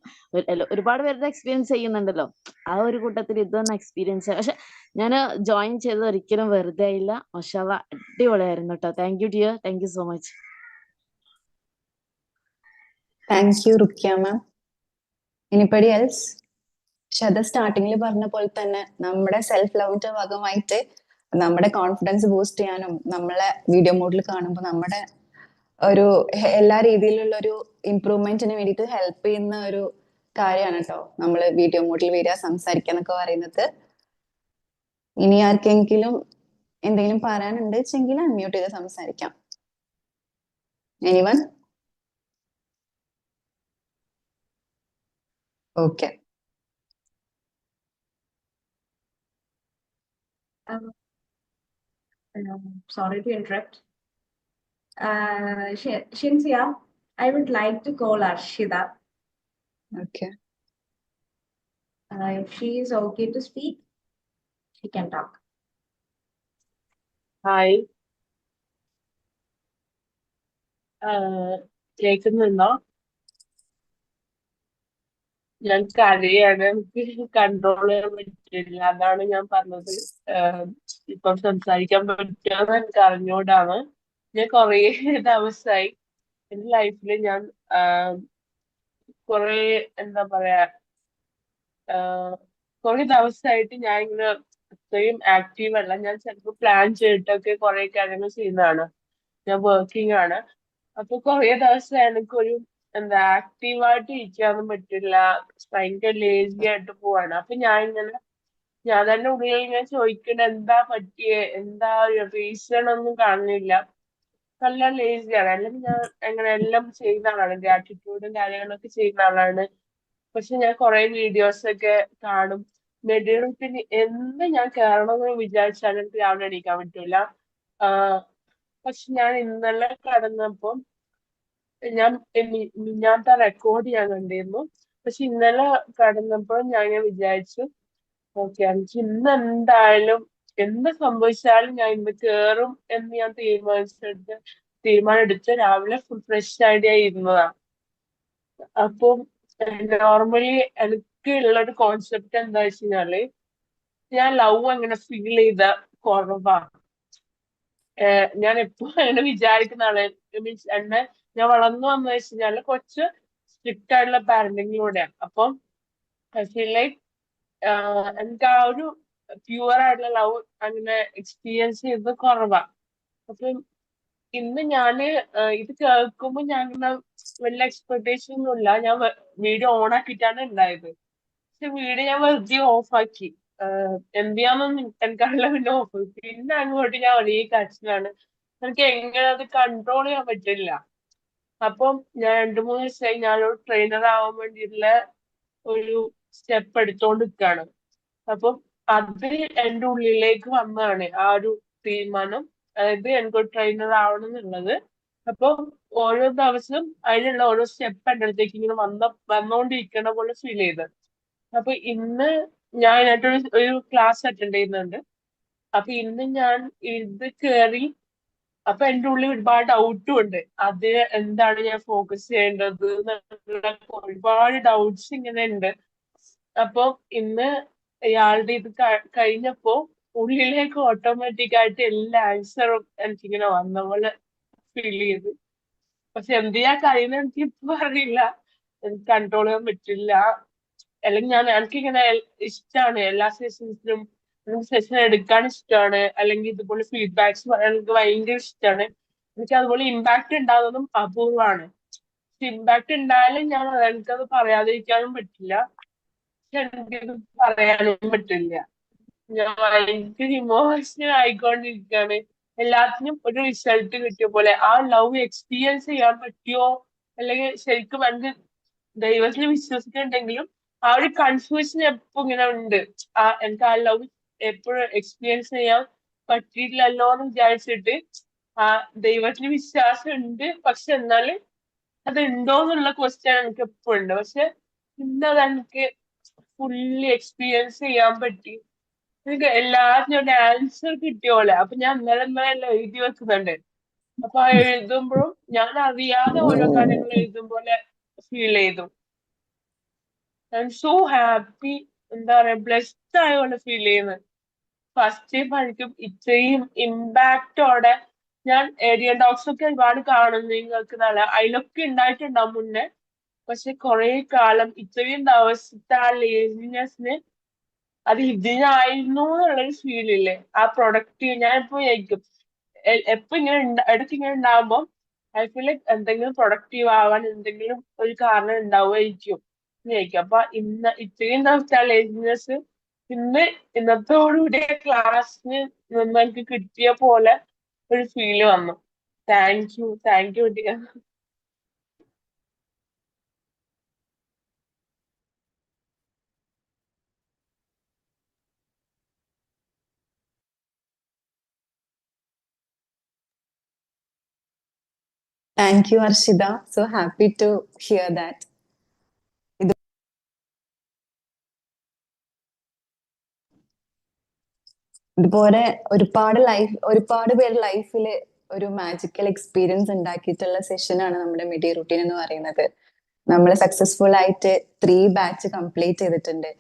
ഒരുപാട് പേരുടെ എക്സ്പീരിയൻസ് ചെയ്യുന്നുണ്ടല്ലോ, ആ ഒരു കൂട്ടത്തിൽ ഇതൊന്ന് എക്സ്പീരിയൻസ് ചെയ്യാം. പക്ഷെ ഞാൻ ജോയിൻ ചെയ്തത് ഒരിക്കലും വെറുതെ ആയില്ല. മാഷാ അല്ലാഹ്, അടിപൊളിയായിരുന്നു കേട്ടോ. Thank you dear, thank you so much. Thank you Rukiya ma'am. Anybody else? അത് സ്റ്റാർട്ടിങ്ങിൽ പറഞ്ഞ പോലെ തന്നെ നമ്മുടെ സെൽഫ് ലവിന്റെ ഭാഗമായിട്ട് നമ്മുടെ കോൺഫിഡൻസ് ബൂസ്റ്റ് ചെയ്യാനും നമ്മളെ വീഡിയോ മോഡിൽ കാണുമ്പോൾ നമ്മുടെ ഒരു എല്ലാ രീതിയിലുള്ള ഒരു ഇംപ്രൂവ്മെന്റിന് വേണ്ടിയിട്ട് ഹെൽപ്പ് ചെയ്യുന്ന ഒരു കാര്യമാണ് കേട്ടോ നമ്മൾ വീഡിയോ മോഡിൽ വരിക, സംസാരിക്കുക എന്നൊക്കെ പറയുന്നത്. ഇനി ആർക്കെങ്കിലും എന്തെങ്കിലും പറയാനുണ്ട് വെച്ചെങ്കിൽ അൺമ്യൂട്ട് ചെയ്ത് സംസാരിക്കാം. Anyone? Okay. Sorry to interrupt. Shinzia, I would like to call Arshida. Okay. If she is okay to speak, she can talk. Hi, കേൾക്കുന്നുണ്ടോ? ഞാൻ കരയാണ്, എനിക്ക് കൺട്രോൾ ചെയ്യാൻ പറ്റില്ല, അതാണ് ഞാൻ പറഞ്ഞത്. ഇപ്പം സംസാരിക്കാൻ പറ്റുമെന്ന് എനിക്ക് അറിഞ്ഞുകൊണ്ടാണ്. ഞാൻ കുറേ ദിവസമായി എന്റെ ലൈഫിൽ ഞാൻ കുറെ എന്താ പറയാ കുറെ ദിവസമായിട്ട് ഞാൻ ഇങ്ങനെ അത്രയും ആക്റ്റീവ് അല്ല. ഞാൻ ചിലപ്പോൾ പ്ലാൻ ചെയ്തിട്ടൊക്കെ കുറെ കാര്യങ്ങൾ ചെയ്യുന്നതാണ്. ഞാൻ വർക്കിംഗ് ആണ്. അപ്പൊ കുറെ ദിവസം എനിക്കൊരു എന്താ ആക്റ്റീവായിട്ട് ഇരിക്കാനൊന്നും പറ്റില്ല, ഭയങ്കര ലേസി ആയിട്ട് പോവാണ്. അപ്പൊ ഞാൻ തന്നെ ഉള്ളിൽ ഇങ്ങനെ ചോദിക്കണ എന്താ പറ്റിയേ, എന്താ റീസൺ ഒന്നും കാണുന്നില്ല. നല്ല ലേസിയാണ്. അല്ലെങ്കിൽ ഞാൻ അങ്ങനെ എല്ലാം ചെയ്യുന്ന ആളാണ്, ഗ്രാറ്റിറ്റ്യൂഡും കാര്യങ്ങളൊക്കെ ചെയ്യുന്ന ആളാണ്. പക്ഷെ ഞാൻ കുറെ വീഡിയോസ് ഒക്കെ കാണും. മെഡിറ്റേഷന് എന്ന് ഞാൻ കയറണമെന്ന് വിചാരിച്ചാലും എനിക്ക് രാവിലെ എണീക്കാൻ പറ്റൂല. പക്ഷെ ഞാൻ ഇന്നലെ കടന്നപ്പോ ഞാനത്തെ റെക്കോർഡ് ഞാൻ കണ്ടിരുന്നു. പക്ഷെ ഇന്നലെ കടന്നപ്പോൾ ഞാൻ വിചാരിച്ചു, ഓക്കെ എനിക്ക് ഇന്ന് എന്തായാലും എന്ത് സംഭവിച്ചാലും ഞാൻ ഇന്ന് കേറും എന്ന് ഞാൻ തീരുമാനം എടുത്ത് രാവിലെ ഫുൾ ഫ്രഷ് ആയിട്ട് ഇരുന്നതാണ്. അപ്പം നോർമലി എനിക്ക് ഉള്ളൊരു കോൺസെപ്റ്റ് എന്താ വെച്ച് കഴിഞ്ഞാല്, ഞാൻ ലവ് അങ്ങനെ ഫീൽ ചെയ്ത കുറവാണ്. ഞാൻ എപ്പോഴും അങ്ങനെ വിചാരിക്കുന്ന ആളെ, മീൻസ് ഞാൻ വളർന്നു വന്നു വെച്ച് കഴിഞ്ഞാല് കുറച്ച് സ്ട്രിക്റ്റ് ആയിട്ടുള്ള പാരന്റിങ്ങിലൂടെയാണ്. അപ്പം ഐ ഫീൽ ലൈക്ക് എനിക്ക് ആ ഒരു പ്യുവർ ആയിട്ടുള്ള ലവ് അങ്ങനെ എക്സ്പീരിയൻസ് ചെയ്തത് കുറവാണ്. അപ്പം ഇന്ന് ഞാന് ഇത് കേൾക്കുമ്പോൾ ഞാൻ ഇങ്ങനെ വലിയ എക്സ്പെക്ടേഷൻ ഒന്നുമില്ല. ഞാൻ വീഡിയോ ഓൺ ആക്കിയിട്ടാണ് ഉണ്ടായത്. പക്ഷെ വീഡിയോ ഞാൻ വെറുതെ ഓഫാക്കി. എന്ത് ചെയ്യാന്നൊന്നും എനിക്കറിയില്ല, പിന്നെ ഓഫ്. പിന്നെ അങ്ങോട്ട് ഞാൻ ഒരേ കരച്ചിലാണ്. എനിക്ക് എങ്ങനെ അത് കൺട്രോൾ ചെയ്യാൻ പറ്റില്ല. അപ്പം ഞാൻ 2-3 ദിവസമായി ഞാനൊരു ട്രെയിനർ ആവാൻ വേണ്ടിയിട്ടുള്ള ഒരു സ്റ്റെപ്പ് എടുത്തോണ്ട് നിൽക്കുകയാണ്. അപ്പം അത് എൻ്റെ ഉള്ളിലേക്ക് വന്നതാണ് ആ ഒരു തീരുമാനം, അതായത് എനിക്കൊരു ട്രെയിനർ ആവണം എന്നുള്ളത്. അപ്പൊ ഓരോ ദിവസം അതിനുള്ള ഓരോ സ്റ്റെപ്പ് എൻ്റെ അടുത്തേക്ക് ഇങ്ങനെ വന്നോണ്ടിരിക്കണ പോലെ ഫീൽ ചെയ്തത്. അപ്പൊ ഇന്ന് ഞാൻ ഒരു ക്ലാസ് അറ്റൻഡ് ചെയ്യുന്നുണ്ട്. അപ്പൊ ഇന്ന് ഞാൻ ഇത് കേറി, അപ്പൊ എൻ്റെ ഉള്ളിൽ ഒരുപാട് ഡൗട്ടും ഉണ്ട്. അത് എന്താണ് ഞാൻ ഫോക്കസ് ചെയ്യേണ്ടത് എന്നുള്ള ഒരുപാട് ഡൗട്ട്സ് ഇങ്ങനെ ഉണ്ട്. അപ്പൊ ഇന്ന് ഇയാളുടെ ഇത് കഴിഞ്ഞപ്പോ ഉള്ളിലേക്ക് ഓട്ടോമാറ്റിക് ആയിട്ട് എല്ലാ ആൻസറും എനിക്കിങ്ങനെ വന്ന പോലെ ഫീൽ ചെയ്തു. പക്ഷെ എന്ത് ചെയ്യാൻ കഴിയുന്ന എനിക്ക് ഇപ്പൊ അറിയില്ല. എനിക്ക് കൺട്രോൾ ചെയ്യാൻ പറ്റില്ല. അല്ലെങ്കിൽ എനിക്കിങ്ങനെ ഇഷ്ടമാണ് എല്ലാ സെഷൻസിനും സെഷൻ എടുക്കാൻ ഇഷ്ടമാണ്. അല്ലെങ്കിൽ ഇതുപോലെ ഫീഡ്ബാക്സ് പറയാൻ എനിക്ക് ഭയങ്കര ഇഷ്ടമാണ്. എനിക്ക് അതുപോലെ ഇമ്പാക്ട് ഉണ്ടാകുന്നതും അപൂർവമാണ്. ഇമ്പാക്ട് ഉണ്ടായാലും എനിക്കത് പറയാതിരിക്കാനും പറ്റില്ല, പക്ഷെ എനിക്കത് പറയാനും പറ്റില്ല. ഞാൻ ഭയങ്കര ഇമോഷണൽ ആയിക്കൊണ്ടിരിക്കുകയാണ്. എല്ലാത്തിനും ഒരു റിസൾട്ട് കിട്ടിയ പോലെ ആ ലവ് എക്സ്പീരിയൻസ് ചെയ്യാൻ പറ്റിയോ, അല്ലെങ്കിൽ ശരിക്കും എനിക്ക് ദൈവത്തിൽ വിശ്വസിക്കുന്നുണ്ടെങ്കിലും ആ ഒരു കൺഫ്യൂഷൻ എപ്പോ ഇങ്ങനെ ഉണ്ട്. എനിക്ക് ആ ലവ് എപ്പോഴും എക്സ്പീരിയൻസ് ചെയ്യാൻ പറ്റിയിട്ടില്ലല്ലോ എന്ന് വിചാരിച്ചിട്ട് ആ ദൈവത്തിൽ വിശ്വാസം ഉണ്ട്, പക്ഷെ എന്നാല് അത് ഉണ്ടോ എന്നുള്ള ക്വസ്റ്റ്യൻ എനിക്ക് എപ്പോഴും ഉണ്ട്. പക്ഷെ ഇന്നത് എനിക്ക് ഫുള്ളി എക്സ്പീരിയൻസ് ചെയ്യാൻ പറ്റി. എനിക്ക് എല്ലാത്തിനും ആൻസർ കിട്ടിയ പോലെ. അപ്പൊ ഞാൻ ഇന്നലെ എഴുതി വെക്കുന്നുണ്ട്. അപ്പൊ ആ എഴുതുമ്പോഴും ഞാൻ അറിയാതെ ഓരോ കാര്യങ്ങൾ എഴുതും പോലെ ഫീൽ ചെയ്തു. I M so happy. എന്താ പറയാ, ബ്ലെസ്ഡ് ആയ പോലെ ഫീൽ ചെയ്യുന്നത്. ഫസ്റ്റ് ടൈം ആയിരിക്കും ഇത്രയും ഇമ്പാക്റ്റോടെ. ഞാൻ ഏരിയ ഡോഗ്സ് ഒക്കെ ഒരുപാട് കാണുന്നു, നിങ്ങൾക്ക് നല്ല അതിലൊക്കെ ഉണ്ടായിട്ടുണ്ടാവും മുന്നേ. പക്ഷെ കുറെ കാലം ഇത്രയും ദിവസത്തെ ആ ലേസിനെസ്സിന് അത് ഇതിനായിരുന്നു എന്നുള്ളൊരു ഫീൽ ഇല്ലേ. ആ പ്രൊഡക്റ്റ് ഞാൻ എപ്പോ വിചാരിക്കും, എപ്പോ ഇങ്ങനെ ഇടയ്ക്ക് ഇങ്ങനെ ഉണ്ടാകുമ്പോൾ ഐ ഫീൽ ലൈക്ക് എന്തെങ്കിലും പ്രൊഡക്റ്റീവ് ആവാൻ എന്തെങ്കിലും ഒരു കാരണം ഉണ്ടാവുമായിരിക്കും വിചാരിക്കും. അപ്പൊ ഇത്രയും ദിവസത്തെ ആ ലേസിനെസ് ഇന്നത്തോടുകൂടി ക്ലാസ്സിന് നിന്ന് എനിക്ക് കിട്ടിയ പോലെ ഒരു ഫീല് വന്നു. Thank you dear. Thank you, Arshida. So happy to hear that. ഇതുപോലെ ഒരുപാട് പേര് ലൈഫിൽ ഒരു മാജിക്കൽ എക്സ്പീരിയൻസ് ഉണ്ടാക്കിയിട്ടുള്ള സെഷനാണ് നമ്മുടെ മിഡി റുട്ടീൻ എന്ന് പറയുന്നത്. നമ്മൾ സക്സസ്ഫുൾ ആയിട്ട് 3 ബാച്ച് കംപ്ലീറ്റ് ചെയ്തിട്ടുണ്ട്.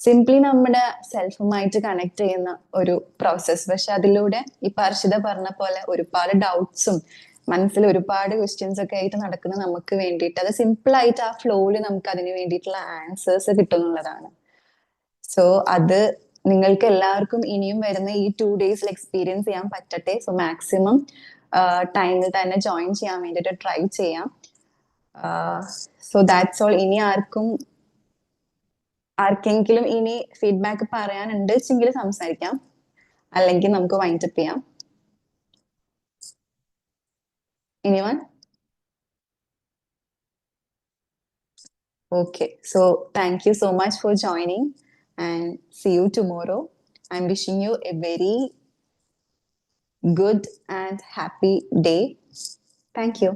സിംപ്ലി നമ്മുടെ സെൽഫുമായിട്ട് കണക്ട് ചെയ്യുന്ന ഒരു പ്രോസസ്. പക്ഷെ അതിലൂടെ ഇപ്പൊ അർഷിത പറഞ്ഞ പോലെ ഒരുപാട് ഡൗട്ട്സും മനസ്സിൽ ഒരുപാട് ക്വസ്റ്റ്യൻസ് ഒക്കെ ആയിട്ട് നടക്കുന്ന നമുക്ക് വേണ്ടിയിട്ട് അത് സിമ്പിൾ ആയിട്ട് ആ ഫ്ലോയില് നമുക്ക് അതിന് വേണ്ടിയിട്ടുള്ള ആൻസേഴ്സ് കിട്ടുന്നുള്ളതാണ്. സോ അത് നിങ്ങൾക്ക് എല്ലാവർക്കും ഇനിയും വരുന്ന ഈ 2 ഡേയ്സിൽ എക്സ്പീരിയൻസ് ചെയ്യാൻ പറ്റട്ടെ. സോ മാക്സിമം ടൈമിൽ തന്നെ ജോയിൻ ചെയ്യാൻ വേണ്ടിയിട്ട് ട്രൈ ചെയ്യാം. So that's all. ഇനി ആർക്കെങ്കിലും ഇനി ഫീഡ്ബാക്ക് പറയാനുണ്ട് വെച്ചെങ്കിൽ സംസാരിക്കാം, അല്ലെങ്കിൽ നമുക്ക് വൈൻഡപ്പ് ചെയ്യാം. Anyone? Okay, so thank you so much for joining and see you tomorrow. I'm wishing you a very good and happy day. Thank you.